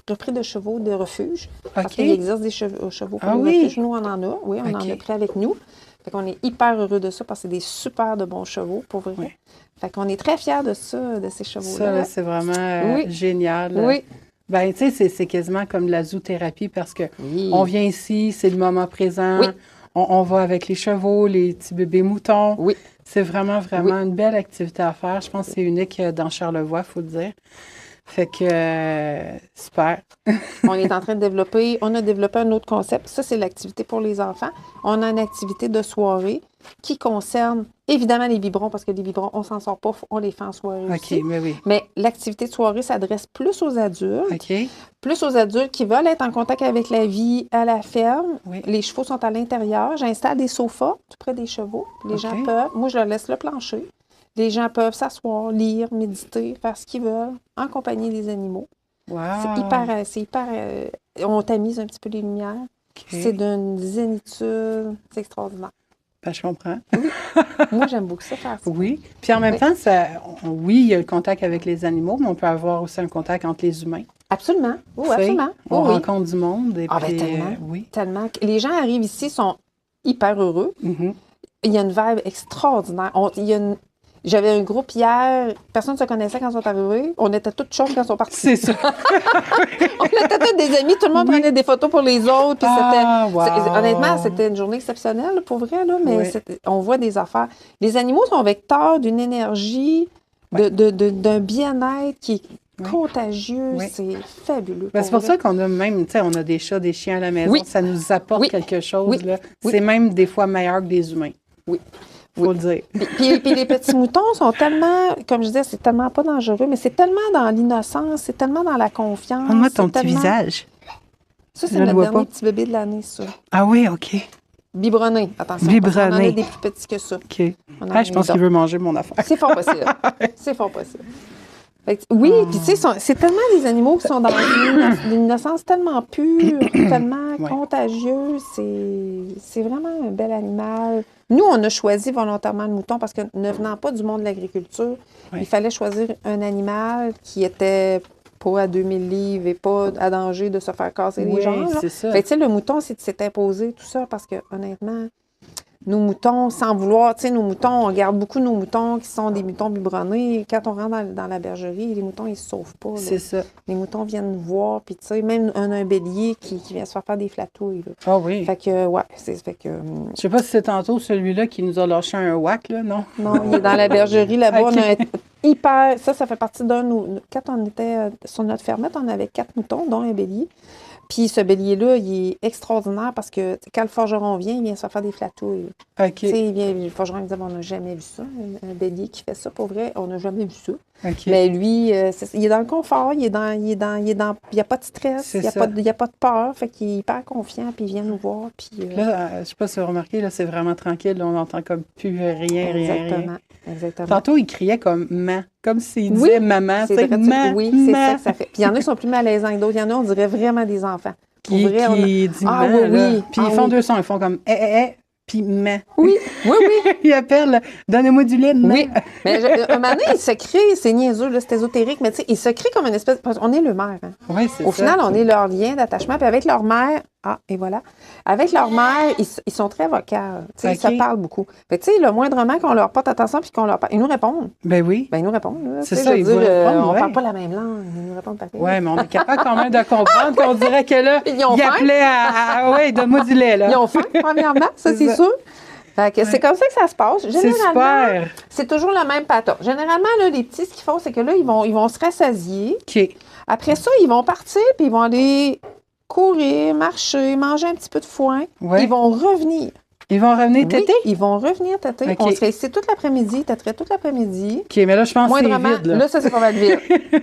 [SPEAKER 2] repris de chevaux de refuge. Parce
[SPEAKER 1] OK.
[SPEAKER 2] qu'il existe des chevaux pour
[SPEAKER 1] Ah
[SPEAKER 2] les
[SPEAKER 1] oui?
[SPEAKER 2] refuges. Nous, on en a. Oui, on en
[SPEAKER 1] OK.
[SPEAKER 2] a pris avec nous. Fait qu'on est hyper heureux de ça parce que c'est des super de bons chevaux, pour vrai.
[SPEAKER 1] Oui.
[SPEAKER 2] Fait qu'on est très fiers de ça, de ces chevaux-là.
[SPEAKER 1] Ça, là, c'est vraiment
[SPEAKER 2] Oui.
[SPEAKER 1] génial.
[SPEAKER 2] Oui.
[SPEAKER 1] Ben, tu sais, c'est quasiment comme de la zoothérapie parce que
[SPEAKER 2] Oui.
[SPEAKER 1] on vient ici, c'est le moment présent.
[SPEAKER 2] Oui.
[SPEAKER 1] On va avec les chevaux, les petits bébés moutons.
[SPEAKER 2] Oui.
[SPEAKER 1] C'est vraiment une belle activité à faire. Je pense que c'est unique dans Charlevoix, il faut le dire. Fait que, super.
[SPEAKER 2] On est en train de développer, on a développé un autre concept. Ça, c'est l'activité pour les enfants. On a une activité de soirée qui concerne évidemment les biberons, parce que les biberons, on s'en sort pas, on les fait en soirée
[SPEAKER 1] OK,
[SPEAKER 2] aussi.
[SPEAKER 1] mais oui.
[SPEAKER 2] Mais l'activité de soirée s'adresse plus aux adultes,
[SPEAKER 1] OK.
[SPEAKER 2] qui veulent être en contact avec la vie à la ferme.
[SPEAKER 1] Oui.
[SPEAKER 2] Les chevaux sont à l'intérieur. J'installe des sofas tout près des chevaux. Les
[SPEAKER 1] OK.
[SPEAKER 2] gens peuvent, moi, je leur laisse le plancher. Les gens peuvent s'asseoir, lire, méditer, faire ce qu'ils veulent, en compagnie des animaux.
[SPEAKER 1] Wow.
[SPEAKER 2] C'est hyper, on tamise un petit peu les lumières.
[SPEAKER 1] OK.
[SPEAKER 2] C'est d'une zénitude. C'est extraordinaire.
[SPEAKER 1] Ben, je comprends.
[SPEAKER 2] Moi, j'aime beaucoup ça faire ça.
[SPEAKER 1] Oui. Puis en même
[SPEAKER 2] Oui.
[SPEAKER 1] temps, oui, il y a le contact avec les animaux, mais on peut avoir aussi un contact entre les humains.
[SPEAKER 2] Absolument. Oui,
[SPEAKER 1] Tu sais,
[SPEAKER 2] absolument.
[SPEAKER 1] On
[SPEAKER 2] Oui, oui.
[SPEAKER 1] rencontre du monde. Et
[SPEAKER 2] Ah, ben,
[SPEAKER 1] puis,
[SPEAKER 2] tellement.
[SPEAKER 1] oui.
[SPEAKER 2] Tellement. Les gens arrivent ici, sont hyper heureux.
[SPEAKER 1] Mhm.
[SPEAKER 2] Il y a une vibe extraordinaire. J'avais un groupe hier, personne ne se connaissait quand ils sont arrivés. On était toutes chaudes quand ils sont partis.
[SPEAKER 1] C'est ça.
[SPEAKER 2] On était tous des amis, tout le monde prenait des photos pour les autres. Puis
[SPEAKER 1] wow.
[SPEAKER 2] honnêtement, c'était une journée exceptionnelle, pour vrai, là, mais
[SPEAKER 1] Oui.
[SPEAKER 2] on voit des affaires. Les animaux sont vecteurs d'une énergie, d'un bien-être qui est contagieux.
[SPEAKER 1] Oui.
[SPEAKER 2] C'est fabuleux.
[SPEAKER 1] Ben, c'est pour ça qu'on a même, tu sais, on a des chats, des chiens à la maison.
[SPEAKER 2] Oui.
[SPEAKER 1] Ça nous apporte
[SPEAKER 2] Oui.
[SPEAKER 1] quelque chose.
[SPEAKER 2] Oui.
[SPEAKER 1] Là.
[SPEAKER 2] Oui.
[SPEAKER 1] C'est même des fois meilleur que des humains.
[SPEAKER 2] Oui.
[SPEAKER 1] Faut le dire.
[SPEAKER 2] Puis les petits moutons sont tellement, comme je disais, c'est tellement pas dangereux, mais c'est tellement dans l'innocence, c'est tellement dans la confiance.
[SPEAKER 1] Montre-moi ton
[SPEAKER 2] c'est
[SPEAKER 1] petit
[SPEAKER 2] tellement-
[SPEAKER 1] visage.
[SPEAKER 2] Ça, c'est
[SPEAKER 1] Je le
[SPEAKER 2] notre
[SPEAKER 1] vois
[SPEAKER 2] dernier
[SPEAKER 1] pas.
[SPEAKER 2] petit bébé de l'année, ça.
[SPEAKER 1] Ah oui, OK.
[SPEAKER 2] Biberonné, attention.
[SPEAKER 1] Biberonné.
[SPEAKER 2] Parce qu'on en a des plus petits que ça.
[SPEAKER 1] OK.
[SPEAKER 2] On en
[SPEAKER 1] Ah,
[SPEAKER 2] a
[SPEAKER 1] je pense
[SPEAKER 2] des
[SPEAKER 1] qu'il veut manger mon affaire.
[SPEAKER 2] C'est fort possible. C'est fort possible. Fait que, oui, puis tu sais, c'est tellement des animaux qui sont dans une innocence tellement pure, tellement
[SPEAKER 1] Ouais.
[SPEAKER 2] contagieuse. C'est vraiment un bel animal. Nous, on a choisi volontairement le mouton parce que ne venant pas du monde de l'agriculture,
[SPEAKER 1] Ouais.
[SPEAKER 2] il fallait choisir un animal qui était pas à 2000 livres et pas à danger de se faire casser les jambes.
[SPEAKER 1] c'est ça.
[SPEAKER 2] Fait que, tu sais, le mouton, c'est imposé, tout ça, parce que, honnêtement, nos moutons, sans vouloir, tu sais, nos moutons, on garde beaucoup nos moutons qui sont des moutons biberonnés. Quand on rentre dans la bergerie, les moutons, ils se sauvent pas. Là.
[SPEAKER 1] C'est ça.
[SPEAKER 2] Les moutons viennent nous voir, puis tu sais, même un bélier qui vient se faire des flatouilles. Là.
[SPEAKER 1] Ah oui.
[SPEAKER 2] Fait que, ouais, fait que...
[SPEAKER 1] Je sais pas si c'est tantôt celui-là qui nous a lâché un whack, là, non?
[SPEAKER 2] Non, il est dans la bergerie là-bas.
[SPEAKER 1] Ok.
[SPEAKER 2] On a hyper... Ça fait partie d'un... Quand on était sur notre fermette, on avait 4 moutons, dont un bélier. Puis ce bélier-là, il est extraordinaire parce que quand le forgeron vient, il vient se faire des flatouilles.
[SPEAKER 1] OK.
[SPEAKER 2] Tu sais, le forgeron il dit, on n'a jamais vu ça. Un bélier qui fait ça, pour vrai, on n'a jamais vu ça.
[SPEAKER 1] OK.
[SPEAKER 2] Mais lui, il est dans le confort, il n'y a pas de stress, il n'y a pas de peur. Fait qu'il est hyper confiant, puis il vient nous voir. Puis,
[SPEAKER 1] Là, je sais pas si vous avez remarqué, là, c'est vraiment tranquille. Là, on n'entend comme plus rien.
[SPEAKER 2] Exactement.
[SPEAKER 1] Tantôt, il criait comme « maman », comme s'il disait « maman ».
[SPEAKER 2] C'est vrai, oui, c'est ça que ça fait. Puis il y en a qui sont plus malaisants que d'autres. Il y en a, on dirait vraiment des enfants.
[SPEAKER 1] Qui dit « maman ».
[SPEAKER 2] Oui.
[SPEAKER 1] Puis ils font deux sons, ils font comme « puis « maman ».
[SPEAKER 2] Oui.
[SPEAKER 1] Ils appellent « donnez-moi du lait, maman ».
[SPEAKER 2] Oui, mais un moment donné, il se crée, c'est niaiseux, là, c'est ésotérique, mais tu sais, il se crée comme une espèce... On est le mère, hein.
[SPEAKER 1] Oui, c'est ça.
[SPEAKER 2] Au final, on est leur lien d'attachement, puis avec leur mère... et voilà. Avec leur mère, ils sont très vocaux. Tu sais, Ils se parlent beaucoup. Fait tu sais, le moindrement qu'on leur porte attention puis qu'on leur parle, ils nous répondent.
[SPEAKER 1] Ben oui.
[SPEAKER 2] Ben, ils nous répondent. Là.
[SPEAKER 1] C'est
[SPEAKER 2] Tu sais,
[SPEAKER 1] ça,
[SPEAKER 2] je
[SPEAKER 1] ils
[SPEAKER 2] veux
[SPEAKER 1] vous
[SPEAKER 2] dire,
[SPEAKER 1] répondent,
[SPEAKER 2] on
[SPEAKER 1] ouais.
[SPEAKER 2] parle pas la même langue. Ils nous répondent pareil.
[SPEAKER 1] Oui, mais on est capable quand même de comprendre qu'on dirait que là,
[SPEAKER 2] Ils ont
[SPEAKER 1] il
[SPEAKER 2] faim.
[SPEAKER 1] appelait à oui, donne-moi du lait, là.
[SPEAKER 2] Ils ont faim, premièrement, ça, c'est
[SPEAKER 1] ça.
[SPEAKER 2] sûr. Fait que c'est comme ça que ça se passe.
[SPEAKER 1] C'est super.
[SPEAKER 2] C'est toujours le même pattern. Généralement, là, les petits, ce qu'ils font, c'est que là, ils vont se rassasier.
[SPEAKER 1] OK.
[SPEAKER 2] Après ça, ils vont partir, puis ils vont aller courir, marcher, manger un petit peu de foin.
[SPEAKER 1] Ouais.
[SPEAKER 2] Ils vont revenir.
[SPEAKER 1] Ils vont revenir
[SPEAKER 2] Oui,
[SPEAKER 1] téter?
[SPEAKER 2] ils vont revenir téter.
[SPEAKER 1] OK.
[SPEAKER 2] On serait ici toute l'après-midi, têterait toute l'après-midi.
[SPEAKER 1] OK, mais là, je pense que c'est
[SPEAKER 2] Moindrement,
[SPEAKER 1] vide, là.
[SPEAKER 2] ça, c'est pas mal vide.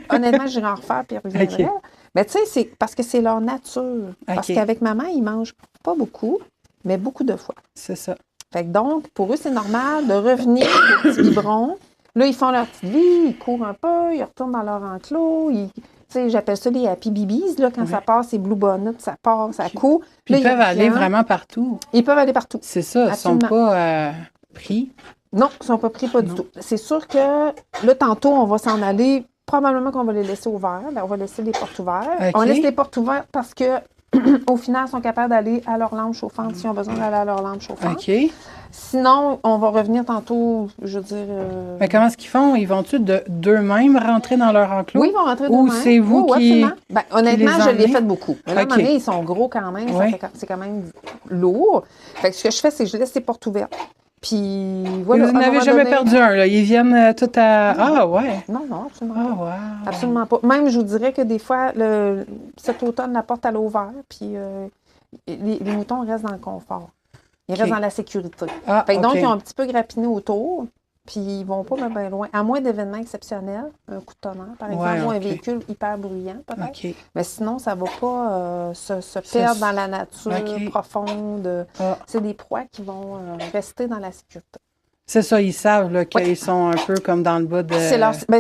[SPEAKER 2] Honnêtement, j'irai en refaire, puis ils reviendraient.
[SPEAKER 1] OK.
[SPEAKER 2] Mais tu sais, c'est parce que c'est leur nature. Parce
[SPEAKER 1] OK.
[SPEAKER 2] qu'avec maman, ils mangent pas beaucoup, mais beaucoup de fois.
[SPEAKER 1] C'est ça.
[SPEAKER 2] Fait que donc, pour eux, c'est normal de revenir au petit biberon. Là, ils font leur petite vie, ils courent un peu, ils retournent dans leur enclos. Tu sais, j'appelle ça les happy babies, là, quand ça part, c'est blue bonnet, ça part, ça court. Là,
[SPEAKER 1] Ils peuvent aller
[SPEAKER 2] reviennent.
[SPEAKER 1] vraiment partout.
[SPEAKER 2] Ils peuvent aller partout.
[SPEAKER 1] C'est ça, ils ne sont
[SPEAKER 2] Absolument.
[SPEAKER 1] pas pris.
[SPEAKER 2] Non, ils ne sont pas pris, pas du tout. C'est sûr que là, tantôt, on va s'en aller. Probablement qu'on va les laisser ouverts. Là, on va laisser les portes ouvertes.
[SPEAKER 1] OK.
[SPEAKER 2] On laisse les portes ouvertes parce que au final, ils sont capables d'aller à leur lampe chauffante s'ils ont besoin d'aller à leur lampe chauffante.
[SPEAKER 1] OK.
[SPEAKER 2] Sinon, on va revenir tantôt, je veux dire...
[SPEAKER 1] Mais comment est-ce qu'ils font? Ils vont-tu d'eux-mêmes rentrer dans leur enclos?
[SPEAKER 2] Oui, ils vont rentrer
[SPEAKER 1] Ou
[SPEAKER 2] d'eux-mêmes.
[SPEAKER 1] c'est vous
[SPEAKER 2] Oui,
[SPEAKER 1] qui...
[SPEAKER 2] absolument. Ben, honnêtement,
[SPEAKER 1] les
[SPEAKER 2] je l'ai
[SPEAKER 1] emmenez?
[SPEAKER 2] fait beaucoup. Mais là, à un
[SPEAKER 1] OK.
[SPEAKER 2] moment donné, ils sont gros quand même.
[SPEAKER 1] Oui.
[SPEAKER 2] C'est quand même lourd. Fait que ce que je fais, c'est que je laisse les portes ouvertes. Puis voilà.
[SPEAKER 1] Vous
[SPEAKER 2] à un
[SPEAKER 1] n'avez
[SPEAKER 2] moment
[SPEAKER 1] jamais
[SPEAKER 2] donné-
[SPEAKER 1] perdu un, là. Ils viennent tout à... Ah, ouais.
[SPEAKER 2] Non, absolument
[SPEAKER 1] Ah,
[SPEAKER 2] pas.
[SPEAKER 1] wow.
[SPEAKER 2] Absolument pas. Même, je vous dirais que des fois, cet automne, la porte, elle est ouverte, puis les moutons restent dans le confort. Ils
[SPEAKER 1] OK.
[SPEAKER 2] restent dans la sécurité.
[SPEAKER 1] Ah,
[SPEAKER 2] Fait que donc,
[SPEAKER 1] OK.
[SPEAKER 2] ils ont un petit peu grappiné autour, puis ils vont pas bien loin. À moins d'événements exceptionnels, un coup de tonnerre, par exemple,
[SPEAKER 1] Ouais,
[SPEAKER 2] ou un
[SPEAKER 1] OK.
[SPEAKER 2] véhicule hyper bruyant, peut-être.
[SPEAKER 1] OK.
[SPEAKER 2] Mais sinon, ça ne va pas se perdre dans la nature
[SPEAKER 1] OK.
[SPEAKER 2] profonde.
[SPEAKER 1] Ah.
[SPEAKER 2] C'est des proies qui vont rester dans la sécurité.
[SPEAKER 1] C'est ça, ils savent là, qu'ils
[SPEAKER 2] Oui.
[SPEAKER 1] sont un peu comme dans le bas de...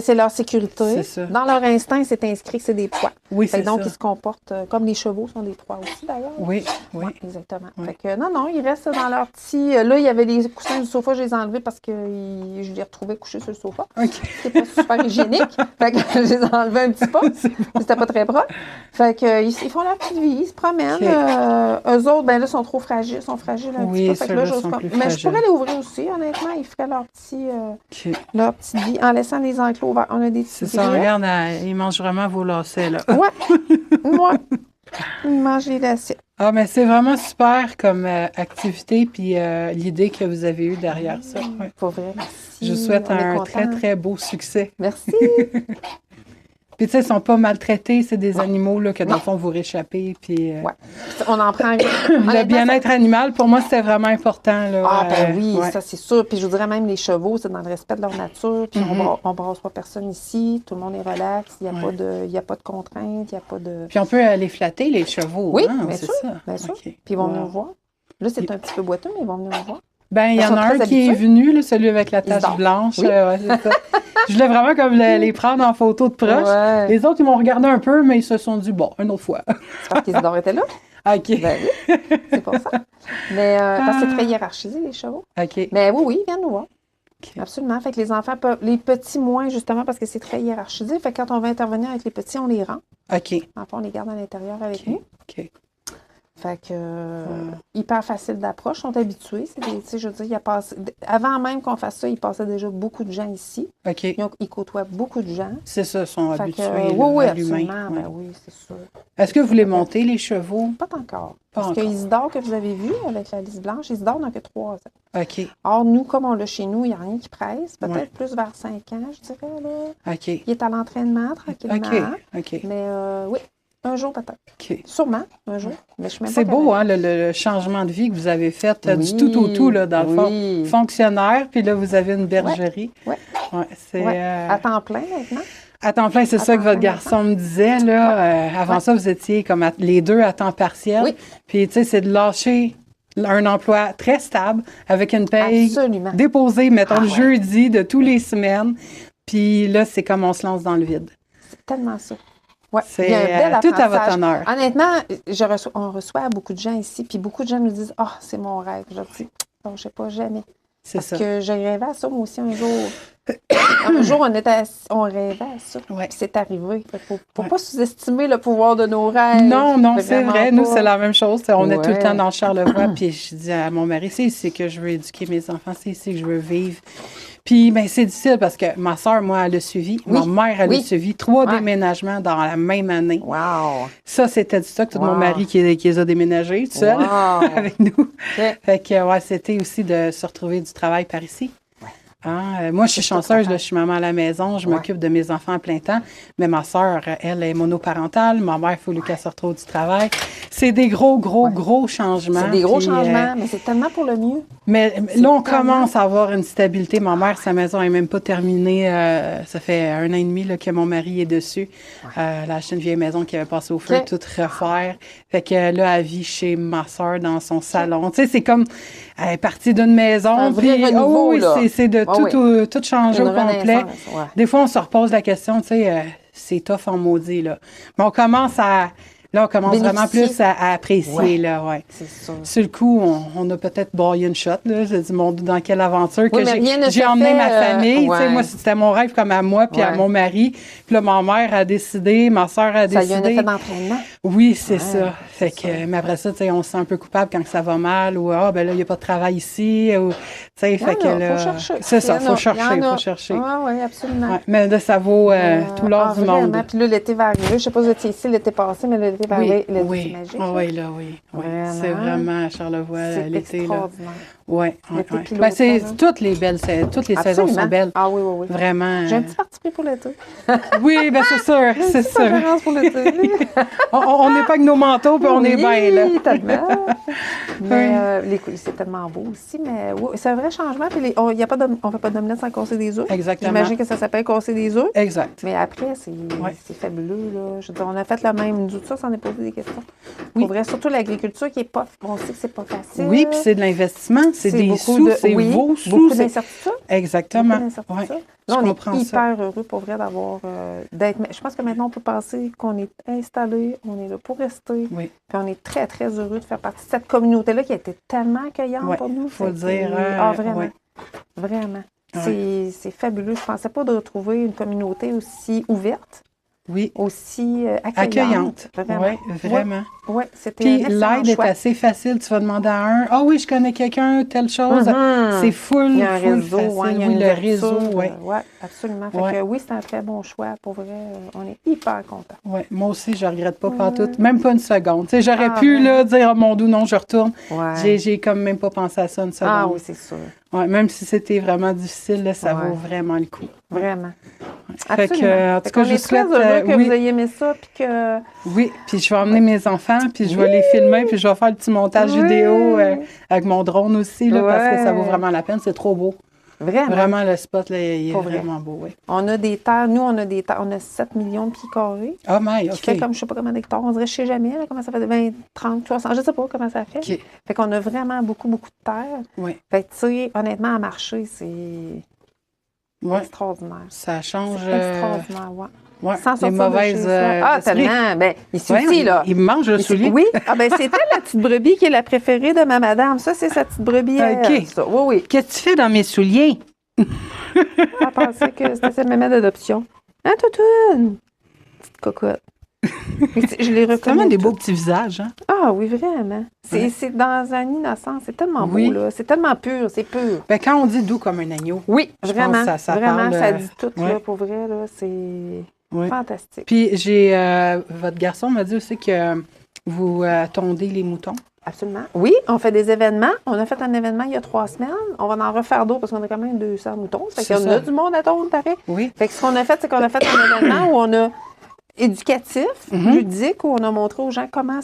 [SPEAKER 2] C'est leur sécurité.
[SPEAKER 1] C'est ça.
[SPEAKER 2] Dans leur instinct, c'est inscrit que c'est des proies.
[SPEAKER 1] Oui,
[SPEAKER 2] Fait
[SPEAKER 1] c'est
[SPEAKER 2] que donc,
[SPEAKER 1] ça.
[SPEAKER 2] ils se comportent comme les chevaux sont des proies aussi, d'ailleurs.
[SPEAKER 1] Oui, oui.
[SPEAKER 2] Ouais, exactement.
[SPEAKER 1] Oui.
[SPEAKER 2] Fait que non, ils restent dans leur petit... Là, il y avait les coussins du sofa, je les ai enlevés parce que je les retrouvais couchés sur le sofa.
[SPEAKER 1] OK.
[SPEAKER 2] C'est pas super hygiénique. Fait que je les ai enlevés un petit peu. C'était pas très propre. Fait que ils font leur petite vie, ils se promènent.
[SPEAKER 1] OK.
[SPEAKER 2] Eux autres, ben là, sont trop fragiles, sont fragiles un
[SPEAKER 1] Oui,
[SPEAKER 2] petit peu. Fait que là,
[SPEAKER 1] ceux-là
[SPEAKER 2] j'ose
[SPEAKER 1] sont
[SPEAKER 2] pas.
[SPEAKER 1] plus
[SPEAKER 2] Mais je
[SPEAKER 1] fragiles.
[SPEAKER 2] pourrais les ouvrir aussi, honnêtement. Ils feraient
[SPEAKER 1] OK.
[SPEAKER 2] leur petite vie en laissant les enclos ouverts. On a des
[SPEAKER 1] C'est
[SPEAKER 2] petits
[SPEAKER 1] ça,
[SPEAKER 2] grillets.
[SPEAKER 1] regarde, ils mangent vraiment vos lacets, là.
[SPEAKER 2] Ouais. Ils mangent les lacets.
[SPEAKER 1] Ah, mais c'est vraiment super comme activité, puis l'idée que vous avez eue derrière ça. Ouais.
[SPEAKER 2] Pour vrai, merci.
[SPEAKER 1] Je vous souhaite
[SPEAKER 2] On est
[SPEAKER 1] un
[SPEAKER 2] contents.
[SPEAKER 1] très, très beau succès.
[SPEAKER 2] Merci.
[SPEAKER 1] Puis, tu sais, ils sont pas maltraités, c'est des animaux là, que, dans le fond, vous réchappez. Puis,
[SPEAKER 2] Ouais. On en prend.
[SPEAKER 1] le bien-être animal, pour moi, c'était vraiment important. Là,
[SPEAKER 2] Ah, ben oui,
[SPEAKER 1] ouais.
[SPEAKER 2] ça, c'est sûr. Puis je vous dirais même les chevaux, c'est dans le respect de leur nature. Puis
[SPEAKER 1] Mm-hmm.
[SPEAKER 2] on brasse pas personne ici. Tout le monde est relax. Il n'y a,
[SPEAKER 1] Ouais.
[SPEAKER 2] il y a pas de contraintes. Il n'y a pas de.
[SPEAKER 1] Puis, on peut les flatter, les chevaux.
[SPEAKER 2] Oui,
[SPEAKER 1] hein,
[SPEAKER 2] bien
[SPEAKER 1] c'est
[SPEAKER 2] sûr.
[SPEAKER 1] ça.
[SPEAKER 2] Bien sûr.
[SPEAKER 1] OK.
[SPEAKER 2] Puis ils vont venir
[SPEAKER 1] Wow.
[SPEAKER 2] nous voir. Là, c'est un petit peu boiteux, mais ils vont venir nous voir.
[SPEAKER 1] Ben, il y
[SPEAKER 2] Ils
[SPEAKER 1] en
[SPEAKER 2] sont
[SPEAKER 1] a un
[SPEAKER 2] très
[SPEAKER 1] qui est
[SPEAKER 2] habitués.
[SPEAKER 1] venu, là, celui avec la tache
[SPEAKER 2] dorment.
[SPEAKER 1] blanche.
[SPEAKER 2] Oui.
[SPEAKER 1] Ouais, c'est ça. Je voulais vraiment comme les prendre en photo de proche.
[SPEAKER 2] Ouais.
[SPEAKER 1] Les autres, ils m'ont regardé un peu, mais ils se sont dit, bon, une autre fois.
[SPEAKER 2] C'est parce qu'Isidore était là.
[SPEAKER 1] OK.
[SPEAKER 2] Ben oui, c'est pour ça. Mais parce que c'est très hiérarchisé, les chevaux.
[SPEAKER 1] OK.
[SPEAKER 2] Mais oui, ils viennent nous voir.
[SPEAKER 1] OK.
[SPEAKER 2] Absolument. Fait que les enfants peuvent, les petits moins, justement, parce que c'est très hiérarchisé. Fait que quand on va intervenir avec les petits, on les rend.
[SPEAKER 1] OK.
[SPEAKER 2] Enfin, on les garde à l'intérieur avec
[SPEAKER 1] OK.
[SPEAKER 2] nous.
[SPEAKER 1] OK.
[SPEAKER 2] Fait que, hyper facile d'approche, sont habitués. C'est des, tu sais, je veux dire, avant même qu'on fasse ça, il passait déjà beaucoup de gens ici.
[SPEAKER 1] OK.
[SPEAKER 2] Ils côtoient beaucoup de gens.
[SPEAKER 1] C'est ça, ils sont
[SPEAKER 2] Fait
[SPEAKER 1] habitués
[SPEAKER 2] que,
[SPEAKER 1] là,
[SPEAKER 2] oui,
[SPEAKER 1] à l'humain.
[SPEAKER 2] absolument.
[SPEAKER 1] Ouais.
[SPEAKER 2] Ben oui, c'est sûr.
[SPEAKER 1] Est-ce que vous les montez, les chevaux?
[SPEAKER 2] Pas encore.
[SPEAKER 1] Pas
[SPEAKER 2] Parce
[SPEAKER 1] encore.
[SPEAKER 2] que Isidore, que vous avez vu avec la liste blanche, Isidore n'a que 3 ans.
[SPEAKER 1] OK.
[SPEAKER 2] Or, nous, comme on l'a chez nous, il n'y a rien qui presse. Peut-être
[SPEAKER 1] Ouais.
[SPEAKER 2] plus vers 5 ans, je dirais. Là.
[SPEAKER 1] OK.
[SPEAKER 2] Il est à l'entraînement, tranquillement.
[SPEAKER 1] OK. OK.
[SPEAKER 2] Mais oui, un jour peut-être.
[SPEAKER 1] OK.
[SPEAKER 2] Sûrement, un jour. Mais je suis même
[SPEAKER 1] C'est
[SPEAKER 2] pas
[SPEAKER 1] beau,
[SPEAKER 2] capable.
[SPEAKER 1] hein, le changement de vie que vous avez fait,
[SPEAKER 2] Oui,
[SPEAKER 1] du tout au tout, là, dans le fond.
[SPEAKER 2] oui.
[SPEAKER 1] Fonctionnaire, puis là, vous avez une bergerie.
[SPEAKER 2] Ouais.
[SPEAKER 1] Ouais, c'est
[SPEAKER 2] Ouais. À temps plein maintenant.
[SPEAKER 1] à temps plein, c'est
[SPEAKER 2] À
[SPEAKER 1] ça que
[SPEAKER 2] temps
[SPEAKER 1] votre
[SPEAKER 2] plein,
[SPEAKER 1] garçon me disait, là. Avant
[SPEAKER 2] Ouais.
[SPEAKER 1] ça, vous étiez comme les deux à temps partiel.
[SPEAKER 2] Oui.
[SPEAKER 1] Puis, tu sais, c'est de lâcher un emploi très stable avec une paye
[SPEAKER 2] Absolument.
[SPEAKER 1] déposée, mettons,
[SPEAKER 2] Ah
[SPEAKER 1] le
[SPEAKER 2] ouais.
[SPEAKER 1] jeudi de tous les semaines. Puis là, c'est comme on se lance dans le vide.
[SPEAKER 2] C'est tellement ça. Ouais.
[SPEAKER 1] C'est
[SPEAKER 2] Il y a un bel
[SPEAKER 1] tout à votre
[SPEAKER 2] apprentissage.
[SPEAKER 1] honneur.
[SPEAKER 2] Honnêtement, on reçoit beaucoup de gens ici, puis beaucoup de gens nous disent « Ah, c'est mon rêve. » Je dis « Non, je sais pas, jamais. »
[SPEAKER 1] C'est
[SPEAKER 2] Parce
[SPEAKER 1] ça.
[SPEAKER 2] que je rêvais à ça, moi aussi, un jour. Un jour, on rêvait à ça.
[SPEAKER 1] Ouais.
[SPEAKER 2] Puis c'est arrivé. Faut
[SPEAKER 1] Ouais.
[SPEAKER 2] pas sous-estimer le pouvoir de nos rêves.
[SPEAKER 1] Non, non, c'est
[SPEAKER 2] Vraiment
[SPEAKER 1] vrai. Nous,
[SPEAKER 2] pas.
[SPEAKER 1] c'est la même chose. On est tout le
[SPEAKER 2] Ouais.
[SPEAKER 1] temps dans Charlevoix. Puis je dis à mon mari, c'est ici que je veux éduquer mes enfants, c'est ici que je veux vivre. Puis, ben, c'est difficile parce que ma soeur, moi, elle a suivi.
[SPEAKER 2] Oui.
[SPEAKER 1] Ma mère, elle a
[SPEAKER 2] Oui.
[SPEAKER 1] suivi. 3
[SPEAKER 2] Ouais.
[SPEAKER 1] déménagements dans la même année.
[SPEAKER 2] Wow!
[SPEAKER 1] Ça, c'était du stock. Tout mon
[SPEAKER 2] Wow.
[SPEAKER 1] mari qui les a déménagés tout seul
[SPEAKER 2] Wow.
[SPEAKER 1] avec nous.
[SPEAKER 2] Ok.
[SPEAKER 1] Fait que, ouais, c'était aussi de se retrouver du travail par ici. Hein, moi, je suis chanceuse, là, je suis maman à la maison, je m'occupe de mes enfants à plein temps, mais ma sœur, elle est monoparentale, ma mère, il faut qu'elle se retrouve du travail. C'est des gros changements.
[SPEAKER 2] C'est des gros
[SPEAKER 1] puis,
[SPEAKER 2] changements, mais c'est tellement pour le mieux.
[SPEAKER 1] mais là, on
[SPEAKER 2] tellement-
[SPEAKER 1] commence à avoir une stabilité. Ma mère, sa maison n'est même pas terminée. Ça fait 1 an et demi là, que mon mari est dessus. Elle a acheté une vieille maison qui avait passé au feu,
[SPEAKER 2] Ok.
[SPEAKER 1] toute refaire. Fait que là, elle vit chez ma sœur dans son salon. Tu sais, c'est comme, elle est partie d'une maison.
[SPEAKER 2] Un vrai
[SPEAKER 1] puis,
[SPEAKER 2] renouveau,
[SPEAKER 1] oui,
[SPEAKER 2] là.
[SPEAKER 1] c'est de
[SPEAKER 2] Ah
[SPEAKER 1] tout changer
[SPEAKER 2] Une
[SPEAKER 1] au complet.
[SPEAKER 2] renaissance, ouais.
[SPEAKER 1] Des fois, on se repose la question, tu sais, c'est tough en maudit, là. Mais on commence vraiment
[SPEAKER 2] Bénéficier.
[SPEAKER 1] plus à apprécier,
[SPEAKER 2] Ouais.
[SPEAKER 1] là, ouais.
[SPEAKER 2] C'est ça.
[SPEAKER 1] Sur le coup, on a peut-être broyé une shot, là. J'ai dit, mon Dieu, dans quelle aventure que
[SPEAKER 2] mais rien ne
[SPEAKER 1] j'ai
[SPEAKER 2] se
[SPEAKER 1] emmené
[SPEAKER 2] fait,
[SPEAKER 1] ma famille. Tu sais,
[SPEAKER 2] ouais.
[SPEAKER 1] moi, c'était mon rêve comme à moi puis à
[SPEAKER 2] Ouais.
[SPEAKER 1] mon mari. Puis là, ma mère a décidé, ma soeur a
[SPEAKER 2] Ça y a un
[SPEAKER 1] décidé.
[SPEAKER 2] effet d'entraînement.
[SPEAKER 1] Oui, c'est
[SPEAKER 2] Ouais,
[SPEAKER 1] ça. Fait que, mais après ça, tu sais, on se sent un peu coupable quand ça va mal ou, ben là, il n'y a pas de travail ici. Ou, tu sais, fait que là.
[SPEAKER 2] Faut chercher.
[SPEAKER 1] C'est ça,
[SPEAKER 2] Il y en
[SPEAKER 1] faut
[SPEAKER 2] a,
[SPEAKER 1] chercher,
[SPEAKER 2] il y en a.
[SPEAKER 1] faut chercher.
[SPEAKER 2] Oui, absolument.
[SPEAKER 1] Ouais, mais là, ça vaut tout l'or du monde.
[SPEAKER 2] Vraiment. Puis là, l'été va arriver. Je ne sais pas si vous étiez ici l'été passé, mais l'été va arriver. L'été,
[SPEAKER 1] oui.
[SPEAKER 2] c'est magique.
[SPEAKER 1] Ah oui, là, oui. Oui.
[SPEAKER 2] Vraiment.
[SPEAKER 1] C'est vraiment à Charlevoix,
[SPEAKER 2] C'est
[SPEAKER 1] l'été, là.
[SPEAKER 2] extraordinaire.
[SPEAKER 1] Oui,
[SPEAKER 2] L'été
[SPEAKER 1] oui.
[SPEAKER 2] puis
[SPEAKER 1] Ben, c'est
[SPEAKER 2] l'automne, hein.
[SPEAKER 1] toutes les belles, toutes les saisons
[SPEAKER 2] Absolument.
[SPEAKER 1] sont belles.
[SPEAKER 2] Ah oui, oui, oui.
[SPEAKER 1] Vraiment.
[SPEAKER 2] J'ai un petit parti pris pour l'été.
[SPEAKER 1] Oui, ben c'est sûr, c'est sûr.
[SPEAKER 2] Préférence pour l'été.
[SPEAKER 1] On épargne nos manteaux puis on est bien, là.
[SPEAKER 2] Oui, tellement. Mais c'est tellement beau aussi. Mais oui, c'est un vrai changement. Puis on ne fait pas d'omelette sans casser des œufs.
[SPEAKER 1] Exactement.
[SPEAKER 2] J'imagine que ça s'appelle casser des œufs.
[SPEAKER 1] Exact.
[SPEAKER 2] Mais après, c'est fabuleux. Là. Je veux dire, on a fait le même. Nous, ça, s'en est posé des questions.
[SPEAKER 1] Oui.
[SPEAKER 2] Pour vrai, surtout l'agriculture qui est pas. On sait que c'est pas facile.
[SPEAKER 1] Oui, puis c'est de l'investissement, c'est des
[SPEAKER 2] beaucoup
[SPEAKER 1] sous, c'est
[SPEAKER 2] oui,
[SPEAKER 1] vos sous.
[SPEAKER 2] beaucoup
[SPEAKER 1] c'est-
[SPEAKER 2] d'incertitudes.
[SPEAKER 1] Exactement.
[SPEAKER 2] Beaucoup d'incertitudes.
[SPEAKER 1] Ouais.
[SPEAKER 2] Là,
[SPEAKER 1] Je
[SPEAKER 2] on
[SPEAKER 1] comprends
[SPEAKER 2] est
[SPEAKER 1] ça.
[SPEAKER 2] hyper heureux pour vrai d'avoir d'être. Je pense que maintenant, on peut penser qu'on est installé, on est là pour rester.
[SPEAKER 1] Oui.
[SPEAKER 2] Puis on est très, très heureux de faire partie de cette communauté-là qui a été tellement accueillante
[SPEAKER 1] Ouais,
[SPEAKER 2] pour nous.
[SPEAKER 1] faut le
[SPEAKER 2] Fait que,
[SPEAKER 1] dire,
[SPEAKER 2] vraiment.
[SPEAKER 1] ouais.
[SPEAKER 2] Vraiment.
[SPEAKER 1] Ouais.
[SPEAKER 2] C'est fabuleux. Je ne pensais pas de retrouver une communauté aussi ouverte,
[SPEAKER 1] Oui.
[SPEAKER 2] aussi
[SPEAKER 1] Accueillante.
[SPEAKER 2] Vraiment.
[SPEAKER 1] Oui, vraiment.
[SPEAKER 2] Oui, c'était
[SPEAKER 1] Puis
[SPEAKER 2] un excellent
[SPEAKER 1] l'aide est
[SPEAKER 2] choix.
[SPEAKER 1] assez facile. Tu vas demander à un, ah oui, je connais quelqu'un, telle chose.
[SPEAKER 2] Mhm.
[SPEAKER 1] C'est full,
[SPEAKER 2] Il y a un
[SPEAKER 1] full
[SPEAKER 2] réseau,
[SPEAKER 1] facile.
[SPEAKER 2] ouais, il y a
[SPEAKER 1] oui,
[SPEAKER 2] une
[SPEAKER 1] le
[SPEAKER 2] ouverture,
[SPEAKER 1] réseau, oui.
[SPEAKER 2] ouais, absolument. Fait
[SPEAKER 1] Ouais.
[SPEAKER 2] que oui, c'est un très bon choix. Pour vrai, on est hyper contents.
[SPEAKER 1] Ouais, moi aussi, je regrette pas pantoute, même pas une seconde. Tu sais, j'aurais
[SPEAKER 2] Ah,
[SPEAKER 1] pu
[SPEAKER 2] ouais.
[SPEAKER 1] là, dire, oh mon doux, non, je retourne.
[SPEAKER 2] Ouais.
[SPEAKER 1] J'ai comme même pas pensé à ça une seconde.
[SPEAKER 2] Ah oui, c'est sûr.
[SPEAKER 1] Ouais, même si c'était vraiment difficile, là, ça
[SPEAKER 2] Ouais.
[SPEAKER 1] vaut vraiment le coup.
[SPEAKER 2] Vraiment.
[SPEAKER 1] Fait que,
[SPEAKER 2] Absolument.
[SPEAKER 1] en tout
[SPEAKER 2] Fait
[SPEAKER 1] cas,
[SPEAKER 2] qu'on
[SPEAKER 1] je
[SPEAKER 2] est
[SPEAKER 1] souhaite,
[SPEAKER 2] très heureux que
[SPEAKER 1] oui.
[SPEAKER 2] vous ayez aimé ça, puis que...
[SPEAKER 1] Oui, puis je vais emmener mes enfants, puis je vais les filmer, puis je vais faire le petit montage
[SPEAKER 2] Oui.
[SPEAKER 1] vidéo avec mon drone aussi, là, parce que ça vaut
[SPEAKER 2] Ouais.
[SPEAKER 1] vraiment la peine. C'est trop beau.
[SPEAKER 2] Vraiment.
[SPEAKER 1] Vraiment, le spot, là, il est
[SPEAKER 2] Pour vrai.
[SPEAKER 1] vraiment beau, oui.
[SPEAKER 2] On a des terres, nous, on a 7 millions de pieds carrés,
[SPEAKER 1] Oh my,
[SPEAKER 2] qui
[SPEAKER 1] OK.
[SPEAKER 2] fait comme, je sais pas combien d'hectares, on dirait, je sais jamais, là, comment ça fait, 20, 30, 60, je sais pas comment ça fait.
[SPEAKER 1] OK.
[SPEAKER 2] Fait qu'on a vraiment beaucoup, beaucoup de terres.
[SPEAKER 1] Oui,
[SPEAKER 2] Fait que, tu sais, honnêtement, à marcher, c'est
[SPEAKER 1] ouais.
[SPEAKER 2] extraordinaire.
[SPEAKER 1] Ça change
[SPEAKER 2] C'est extraordinaire, ouais.
[SPEAKER 1] ouais,
[SPEAKER 2] Sans
[SPEAKER 1] les
[SPEAKER 2] sortir de
[SPEAKER 1] mauvaises
[SPEAKER 2] chez soi.
[SPEAKER 1] esprits.
[SPEAKER 2] Tellement. Ben, ici
[SPEAKER 1] Ouais,
[SPEAKER 2] aussi, là.
[SPEAKER 1] il me mange le
[SPEAKER 2] Ici-
[SPEAKER 1] soulier.
[SPEAKER 2] Oui. Ah, ben, c'était la petite brebis qui est la préférée de ma madame. Ça, c'est sa petite brebis. à
[SPEAKER 1] OK.
[SPEAKER 2] elle, ça. Oui, oui.
[SPEAKER 1] Qu'est-ce que tu fais dans mes souliers?
[SPEAKER 2] Elle pensait que c'était sa maman d'adoption. Hein, Toutoune? Petite cocotte. Je l'ai reconnue.
[SPEAKER 1] C'est vraiment des beaux
[SPEAKER 2] toutes.
[SPEAKER 1] petits visages, hein?
[SPEAKER 2] Ah oui, vraiment.
[SPEAKER 1] Ouais.
[SPEAKER 2] C'est dans un innocent. C'est tellement
[SPEAKER 1] Oui.
[SPEAKER 2] beau, là. C'est tellement pur. C'est pur.
[SPEAKER 1] Ben, quand on dit doux comme un agneau.
[SPEAKER 2] Oui,
[SPEAKER 1] Je
[SPEAKER 2] vraiment.
[SPEAKER 1] pense que ça
[SPEAKER 2] vraiment,
[SPEAKER 1] parle,
[SPEAKER 2] ça dit tout,
[SPEAKER 1] ouais.
[SPEAKER 2] là, pour vrai, là. C'est
[SPEAKER 1] Ouais.
[SPEAKER 2] fantastique.
[SPEAKER 1] Puis, votre garçon m'a dit aussi que vous tondez les moutons.
[SPEAKER 2] Absolument. Oui, on fait des événements. On a fait un événement il y a 3 semaines. On va en refaire d'autres parce qu'on a quand même 200 moutons. Fait
[SPEAKER 1] C'est
[SPEAKER 2] qu'on
[SPEAKER 1] ça.
[SPEAKER 2] a du monde à tondre, pareil.
[SPEAKER 1] Oui.
[SPEAKER 2] Fait que ce qu'on a fait, c'est qu'on a fait un événement où on a éducatif, ludique, où on a montré aux gens comment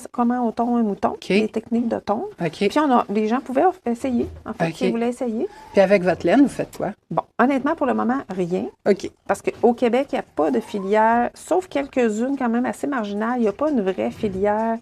[SPEAKER 2] on tond un mouton, les techniques de tonte.
[SPEAKER 1] OK.
[SPEAKER 2] Puis les gens pouvaient essayer, en fait,
[SPEAKER 1] OK.
[SPEAKER 2] s'ils voulaient essayer.
[SPEAKER 1] Puis avec votre laine, vous faites quoi?
[SPEAKER 2] Bon, honnêtement, pour le moment, rien.
[SPEAKER 1] OK.
[SPEAKER 2] Parce qu'au Québec, il n'y a pas de filière, sauf quelques-unes quand même assez marginales, il n'y a pas une vraie filière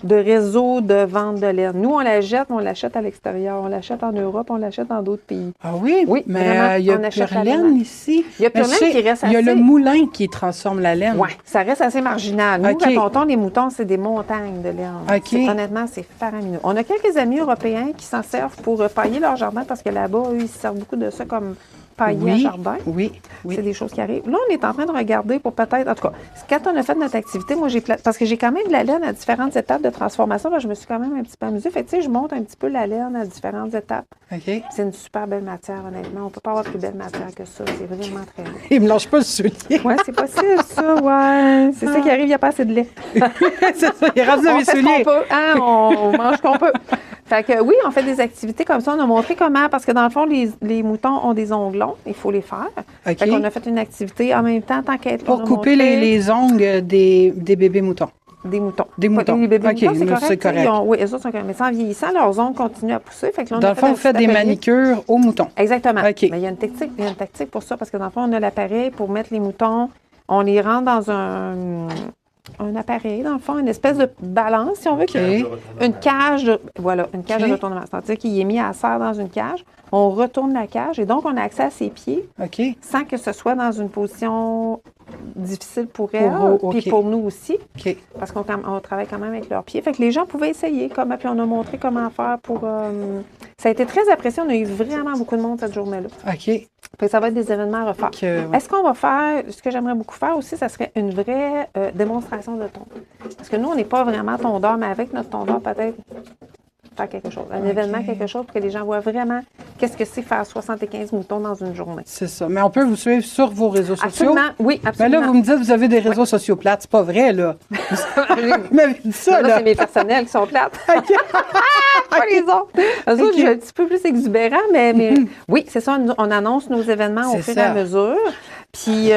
[SPEAKER 2] de réseau de vente de laine. Nous, on la jette, mais on l'achète à l'extérieur. On l'achète en Europe, on l'achète dans d'autres pays.
[SPEAKER 1] Ah oui?
[SPEAKER 2] Oui,
[SPEAKER 1] mais
[SPEAKER 2] vraiment,
[SPEAKER 1] il y a
[SPEAKER 2] on achète
[SPEAKER 1] Pure
[SPEAKER 2] la
[SPEAKER 1] Laine
[SPEAKER 2] laine.
[SPEAKER 1] ici.
[SPEAKER 2] Il y a
[SPEAKER 1] Mais
[SPEAKER 2] Pure Laine
[SPEAKER 1] je sais,
[SPEAKER 2] qui reste
[SPEAKER 1] il y a le
[SPEAKER 2] assez-
[SPEAKER 1] moulin qui transforme la laine.
[SPEAKER 2] Oui, ça reste assez marginal. Nous,
[SPEAKER 1] OK.
[SPEAKER 2] quand on tond les moutons, c'est des montagnes de laine.
[SPEAKER 1] OK.
[SPEAKER 2] Honnêtement, c'est faramineux. On a quelques amis européens qui s'en servent pour pailler leur jardin parce que là-bas, eux, ils se servent beaucoup de ça comme pailler à
[SPEAKER 1] Oui,
[SPEAKER 2] jardin.
[SPEAKER 1] oui, oui.
[SPEAKER 2] C'est des choses qui arrivent. Là, on est en train de regarder pour peut-être... En tout cas, quand on a fait notre activité, moi, parce que j'ai quand même de la laine à différentes étapes de transformation. Là, je me suis quand même un petit peu amusée. Fait que, tu sais, je monte un petit peu la laine à différentes étapes.
[SPEAKER 1] OK.
[SPEAKER 2] C'est une super belle matière, honnêtement. On ne peut pas avoir plus belle matière que ça. C'est vraiment très beau.
[SPEAKER 1] Il me lâche pas le soulier.
[SPEAKER 2] Oui, c'est possible, ça, ouais. C'est ça qui arrive, il n'y a pas assez de lait.
[SPEAKER 1] C'est ça, il est rendu dans
[SPEAKER 2] On
[SPEAKER 1] mes
[SPEAKER 2] fait ce qu'on
[SPEAKER 1] souliers.
[SPEAKER 2] peut, hein, on mange ce qu'on peut. Fait que oui, on fait des activités comme ça. On a montré comment, parce que dans le fond, les moutons ont des ongles longs. Il faut les faire.
[SPEAKER 1] OK.
[SPEAKER 2] Fait qu'on a fait une activité en même temps, tant qu'être
[SPEAKER 1] Pour couper les ongles des bébés moutons.
[SPEAKER 2] des moutons.
[SPEAKER 1] Des moutons.
[SPEAKER 2] Les bébés
[SPEAKER 1] OK,
[SPEAKER 2] moutons, c'est
[SPEAKER 1] mais
[SPEAKER 2] correct.
[SPEAKER 1] c'est correct.
[SPEAKER 2] Oui, eux autres sont corrects. Mais sans vieillissant, leurs ongles continuent à pousser. Fait que là, on
[SPEAKER 1] Dans
[SPEAKER 2] a
[SPEAKER 1] le fond,
[SPEAKER 2] un
[SPEAKER 1] vous faites
[SPEAKER 2] petit
[SPEAKER 1] des
[SPEAKER 2] appareil.
[SPEAKER 1] manicures aux moutons.
[SPEAKER 2] Exactement.
[SPEAKER 1] OK.
[SPEAKER 2] Mais il y a une tactique pour ça, parce que dans le fond, on a l'appareil pour mettre les moutons. On les rentre dans un appareil, dans le fond, une espèce de balance, si on veut, une cage de, une cage
[SPEAKER 1] OK.
[SPEAKER 2] de retournement. C'est-à-dire qu'il est mis à serre dans une cage, on retourne la cage et donc on a accès à ses pieds
[SPEAKER 1] OK.
[SPEAKER 2] sans que ce soit dans une position difficile pour elle,
[SPEAKER 1] Pour eux,
[SPEAKER 2] puis
[SPEAKER 1] OK.
[SPEAKER 2] pour nous aussi,
[SPEAKER 1] OK.
[SPEAKER 2] parce qu'on travaille quand même avec leurs pieds. Fait que les gens pouvaient essayer, puis on a montré comment faire pour... ça a été très apprécié, on a eu vraiment beaucoup de monde cette journée-là.
[SPEAKER 1] OK.
[SPEAKER 2] Fait que ça va être des événements à refaire.
[SPEAKER 1] ouais.
[SPEAKER 2] Est-ce qu'on va faire, ce que j'aimerais beaucoup faire aussi, ça serait une vraie démonstration de tonte. Parce que nous, on n'est pas vraiment tondeur, mais avec notre tondeur, peut-être faire quelque chose. Un événement, quelque chose pour que les gens voient vraiment qu'est-ce que c'est faire 75 moutons dans une journée.
[SPEAKER 1] C'est ça. Mais on peut vous suivre sur vos réseaux sociaux.
[SPEAKER 2] Absolument, oui,
[SPEAKER 1] Mais
[SPEAKER 2] absolument.
[SPEAKER 1] là, vous me dites que vous avez des réseaux sociaux plates. C'est pas vrai, là. Vous m'avez dit ça,
[SPEAKER 2] Là,
[SPEAKER 1] là.
[SPEAKER 2] c'est mes personnels qui sont plates. Pas les autres. Eux autres, je suis un petit peu plus exubérant, mais oui, c'est ça. On annonce nos événements au
[SPEAKER 1] C'est
[SPEAKER 2] fur et à
[SPEAKER 1] ça.
[SPEAKER 2] mesure. Puis,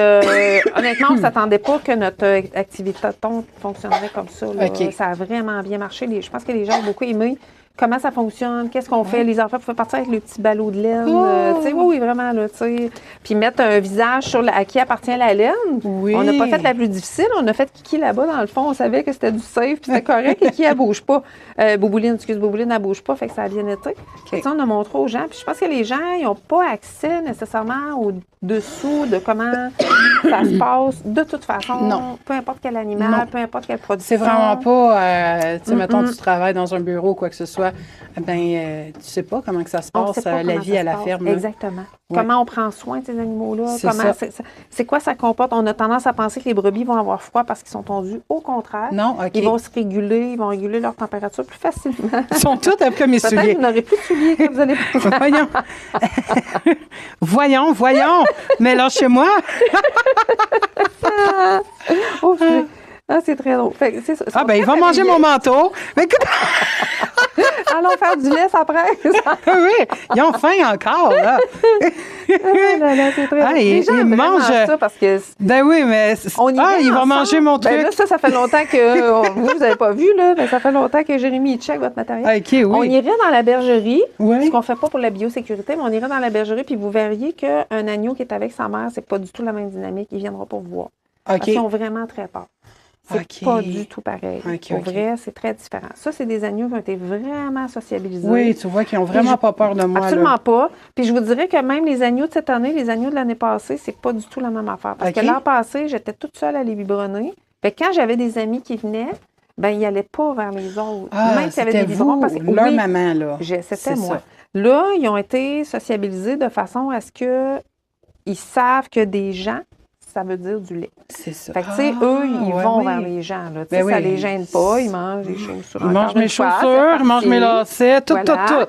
[SPEAKER 2] honnêtement, on ne s'attendait pas que notre activité de tonte fonctionnerait comme ça. Là.
[SPEAKER 1] OK.
[SPEAKER 2] Ça a vraiment bien marché. Je pense que les gens ont beaucoup aimé comment ça fonctionne, qu'est-ce qu'on fait. Les enfants pouvaient partir avec le petit ballot de laine.
[SPEAKER 1] Oh!
[SPEAKER 2] Tu sais, oui, vraiment, là, tu sais. Puis mettre un visage à qui appartient la laine.
[SPEAKER 1] Oui.
[SPEAKER 2] On n'a pas fait la plus difficile. On a fait Kiki là-bas, dans le fond. On savait que c'était du safe, puis c'était correct. Kiki, elle bouge pas. Bouboline, elle bouge pas. Fait que ça a bien été. Fait que ça, on a montré aux gens. Puis je pense que les gens, ils n'ont pas accès nécessairement au-dessous de comment ça se passe. De toute façon,
[SPEAKER 1] Non.
[SPEAKER 2] peu importe quel animal,
[SPEAKER 1] Non.
[SPEAKER 2] peu importe quelle production.
[SPEAKER 1] C'est vraiment pas, tu sais, mettons, tu travailles dans un bureau ou quoi que ce soit, tu sais pas comment que ça se
[SPEAKER 2] On
[SPEAKER 1] passe,
[SPEAKER 2] sait pas
[SPEAKER 1] la
[SPEAKER 2] comment
[SPEAKER 1] vie
[SPEAKER 2] ça
[SPEAKER 1] à
[SPEAKER 2] se
[SPEAKER 1] la
[SPEAKER 2] passe.
[SPEAKER 1] ferme. là.
[SPEAKER 2] Exactement.
[SPEAKER 1] Ouais.
[SPEAKER 2] Comment on prend soin de ces animaux-là.
[SPEAKER 1] C'est
[SPEAKER 2] Comment
[SPEAKER 1] ça.
[SPEAKER 2] c'est quoi ça comporte. On a tendance à penser que les brebis vont avoir froid parce qu'ils sont tondus. Au contraire.
[SPEAKER 1] Non, OK.
[SPEAKER 2] Ils vont se réguler, ils vont réguler leur température plus facilement.
[SPEAKER 1] Ils sont tous après mes
[SPEAKER 2] Peut-être
[SPEAKER 1] souliers.
[SPEAKER 2] que vous n'aurez plus de souliers quand vous allez
[SPEAKER 1] Voyons. Mais lâchez-moi.
[SPEAKER 2] Oh, c'est très drôle. Fait que c'est ça.
[SPEAKER 1] Ah, ben, il va manger mon manteau. Mais écoute,
[SPEAKER 2] Allons faire du lait après.
[SPEAKER 1] oui, ils ont faim encore, là.
[SPEAKER 2] C'est très drôle. Les gens
[SPEAKER 1] ils
[SPEAKER 2] aiment vraiment
[SPEAKER 1] mangent.
[SPEAKER 2] ça parce que
[SPEAKER 1] Ben oui, mais.
[SPEAKER 2] on y vient
[SPEAKER 1] il va
[SPEAKER 2] ensemble.
[SPEAKER 1] manger mon truc.
[SPEAKER 2] Ben là, ça fait longtemps que vous n'avez pas vu, là, mais ça fait longtemps que Jérémy il check votre matériel.
[SPEAKER 1] OK, oui.
[SPEAKER 2] On irait dans la bergerie,
[SPEAKER 1] Oui.
[SPEAKER 2] ce qu'on ne fait pas pour la biosécurité, mais on irait dans la bergerie, puis vous verriez qu'un agneau qui est avec sa mère, c'est pas du tout la même dynamique. Il viendra pas vous voir. Parce
[SPEAKER 1] OK.
[SPEAKER 2] qu'ils ont vraiment très peur. C'est
[SPEAKER 1] OK.
[SPEAKER 2] pas du tout pareil.
[SPEAKER 1] OK,
[SPEAKER 2] Pour
[SPEAKER 1] OK.
[SPEAKER 2] vrai, c'est très différent. Ça, c'est des agneaux qui ont été vraiment sociabilisés.
[SPEAKER 1] Oui, tu vois qu'ils n'ont vraiment pas peur de moi.
[SPEAKER 2] Absolument
[SPEAKER 1] Là.
[SPEAKER 2] pas. Puis je vous dirais que même les agneaux de cette année, les agneaux de l'année passée, c'est pas du tout la même affaire. Parce
[SPEAKER 1] OK.
[SPEAKER 2] que l'an passé, j'étais toute seule à les biberonner. Fait que quand j'avais des amis qui venaient, ben il n'allait pas vers les autres.
[SPEAKER 1] Ah,
[SPEAKER 2] Même s'il y avait
[SPEAKER 1] c'était
[SPEAKER 2] des biberons,
[SPEAKER 1] vous,
[SPEAKER 2] parce que
[SPEAKER 1] leur
[SPEAKER 2] oui,
[SPEAKER 1] maman, là.
[SPEAKER 2] c'était
[SPEAKER 1] C'est
[SPEAKER 2] moi.
[SPEAKER 1] ça.
[SPEAKER 2] Là, ils ont été sociabilisés de façon à ce qu'ils savent que des gens, ça veut dire du lait.
[SPEAKER 1] C'est ça.
[SPEAKER 2] Fait que, tu sais, eux, ils
[SPEAKER 1] ouais,
[SPEAKER 2] vont
[SPEAKER 1] oui.
[SPEAKER 2] vers les gens. Là. Tu
[SPEAKER 1] Ben
[SPEAKER 2] sais, ça
[SPEAKER 1] oui.
[SPEAKER 2] les gêne pas. Ils mangent les chaussures.
[SPEAKER 1] Ils mangent
[SPEAKER 2] Encore une
[SPEAKER 1] mes
[SPEAKER 2] fois,
[SPEAKER 1] chaussures,
[SPEAKER 2] c'est
[SPEAKER 1] ils mangent mes
[SPEAKER 2] parti.
[SPEAKER 1] lacets, tout,
[SPEAKER 2] Voilà.
[SPEAKER 1] tout, tout.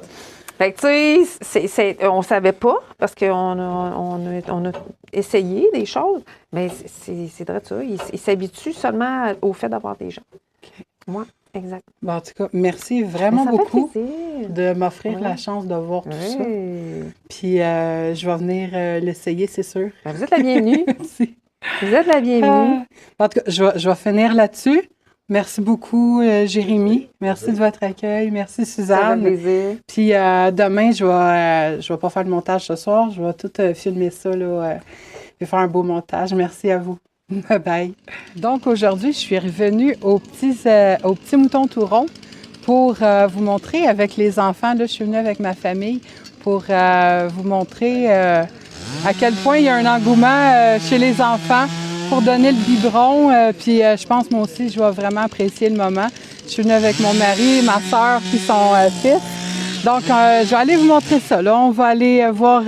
[SPEAKER 2] Fait que, tu sais, on savait pas parce qu'on a essayé des choses, mais c'est vrai ça. Ils s'habituent seulement au fait d'avoir des gens. Moi, exact.
[SPEAKER 1] Bon, en tout cas, merci vraiment
[SPEAKER 2] Mais ça fait
[SPEAKER 1] beaucoup
[SPEAKER 2] plaisir.
[SPEAKER 1] de m'offrir
[SPEAKER 2] Oui.
[SPEAKER 1] la chance de voir tout ça.
[SPEAKER 2] Oui.
[SPEAKER 1] Puis, je vais venir l'essayer, c'est sûr.
[SPEAKER 2] Ben, vous êtes la bienvenue.
[SPEAKER 1] Merci.
[SPEAKER 2] Vous êtes la bienvenue.
[SPEAKER 1] En tout cas, je vais finir là-dessus. Merci beaucoup, Jérémy. Merci de votre accueil. Merci,
[SPEAKER 2] Ça fait
[SPEAKER 1] Suzanne.
[SPEAKER 2] plaisir.
[SPEAKER 1] Puis demain, je vais pas faire le montage ce soir. Je vais tout filmer ça, là. Je vais faire un beau montage. Merci à vous. Bye bye. Donc, aujourd'hui, je suis revenue au petit mouton tout rond pour vous montrer avec les enfants. Là, je suis venue avec ma famille pour vous montrer à quel point il y a un engouement chez les enfants pour donner le biberon. Puis je pense, moi aussi, je vais vraiment apprécier le moment. Je suis venue avec mon mari et ma soeur qui sont fils. Donc, je vais aller vous montrer ça. Là, on va aller voir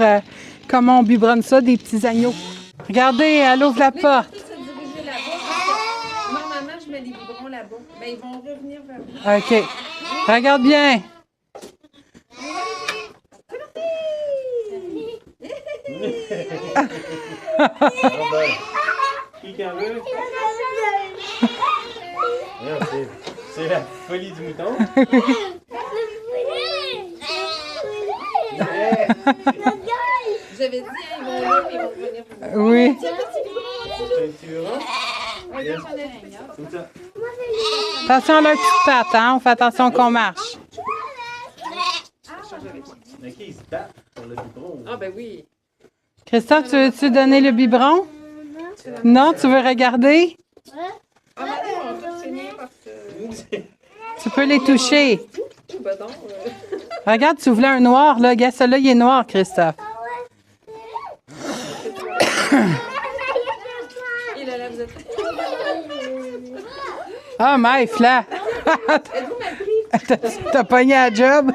[SPEAKER 1] comment on biberonne ça, des petits agneaux. Regardez, elle ouvre la porte.
[SPEAKER 2] Normalement, je mets les biberons là-bas. Mais ils vont revenir vers moi.
[SPEAKER 1] OK. Regarde bien.
[SPEAKER 3] Qui qu'en veut? C'est la folie du mouton.
[SPEAKER 2] J'avais dit, ils vont là, ils vont revenir vers moi.
[SPEAKER 1] Oui.
[SPEAKER 3] Tu verras? Comme ça.
[SPEAKER 1] Attention à leur petite patte, hein? On fait attention qu'on marche.
[SPEAKER 3] Mais qui se bat sur le biberon?
[SPEAKER 2] Ah, ben oui.
[SPEAKER 1] Christophe, tu veux-tu donner le biberon? Non, tu veux regarder?
[SPEAKER 2] Ah, mais on va finir parce que.
[SPEAKER 1] Tu peux les toucher.
[SPEAKER 2] Ben non.
[SPEAKER 1] Regarde, tu voulais un noir, là. Regarde, celui-là, il est noir, Christophe.
[SPEAKER 2] Il a là, vous êtes.
[SPEAKER 1] Ah, Maïf, là. T'as pogné à job?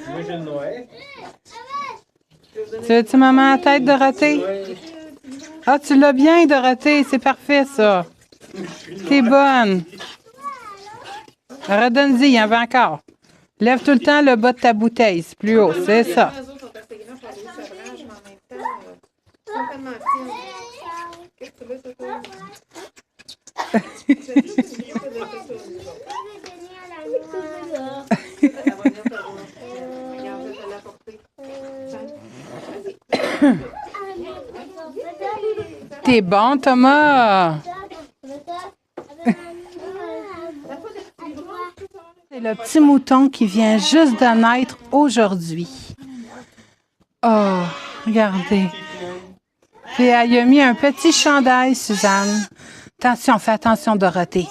[SPEAKER 3] Moi, j'ai le noir.
[SPEAKER 1] Tu veux-tu maman à tête, Dorothée? Ah, tu l'as bien, Dorothée. C'est parfait, ça. T'es bonne. Redonne-y, il y en avait encore. Lève tout le temps le bas de ta bouteille. C'est plus haut, c'est ça.
[SPEAKER 2] Les autres sont assez grands pour les sabrages, mais en même temps, ils sont tellement fines. Qu'est-ce que tu veux, c'est quoi? C'est juste une vidéo de ça. Elle va venir te voir. Regarde, je vais te l'apporter.
[SPEAKER 1] T'es bon, Thomas. C'est le petit mouton qui vient juste de naître aujourd'hui. Oh, regardez. Et elle y a mis un petit chandail, Suzanne. Attention, fais attention, Dorothée.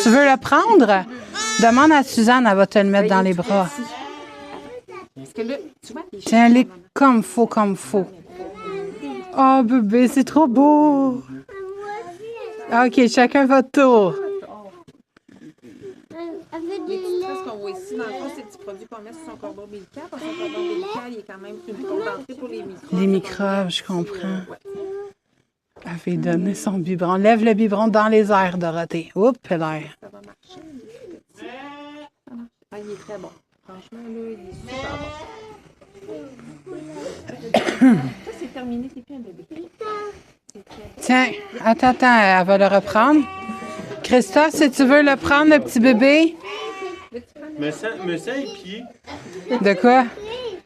[SPEAKER 1] Tu veux le prendre? Demande à Suzanne, elle va te le mettre dans les bras.
[SPEAKER 2] Parce que là, tu vois, les
[SPEAKER 1] Tiens-les comme faut, comme faut. Oh, bébé, c'est trop beau. OK, chacun votre tour.
[SPEAKER 2] Les petits tresses qu'on voit ici, dans le fond, c'est des petits produits qu'on met sur son cordon ombilical. Parce que son cordon ombilical, il est quand même une porte d'entrée pour les microbes.
[SPEAKER 1] Les microbes, je comprends. Elle fait donner son biberon. Lève le biberon dans les airs, Dorothée. Oups, l'air.
[SPEAKER 2] Ça va marcher. Ah, il est très bon. Franchement, là, il est super bon. Ça, c'est terminé, c'est plus un bébé.
[SPEAKER 1] Tiens, attends, elle va le reprendre. Christophe, si tu veux le prendre, le petit bébé.
[SPEAKER 3] Me sens les pieds.
[SPEAKER 1] De quoi?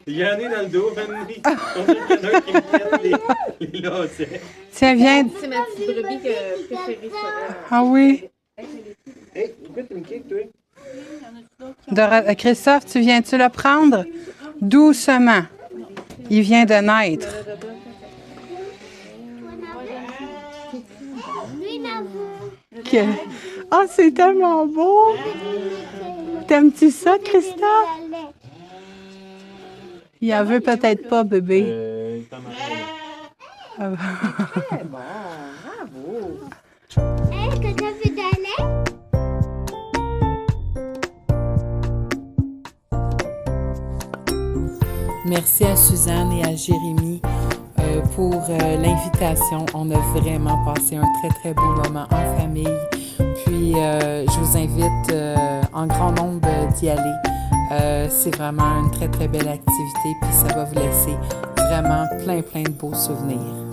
[SPEAKER 3] Il y en a dans le dos, Fanny. On dirait qu'il y en a un qui me pète les lacets.
[SPEAKER 1] Tiens, viens.
[SPEAKER 2] C'est ma petite brebis préférée.
[SPEAKER 1] Ah oui.
[SPEAKER 3] Hey, pourquoi tu me kicks, toi?
[SPEAKER 1] Christophe, tu viens-tu le prendre? Doucement. Il vient de naître. Oh, c'est tellement beau! T'aimes-tu ça, Christophe? Il en veut peut-être pas, bébé.
[SPEAKER 2] Très bon, bravo.
[SPEAKER 4] Est-ce que tu veux donner?
[SPEAKER 1] Merci à Suzanne et à Jérémy pour l'invitation. On a vraiment passé un très, très beau moment en famille. Puis, je vous invite en grand nombre d'y aller. C'est vraiment une très, très belle activité. Puis, ça va vous laisser vraiment plein, plein de beaux souvenirs.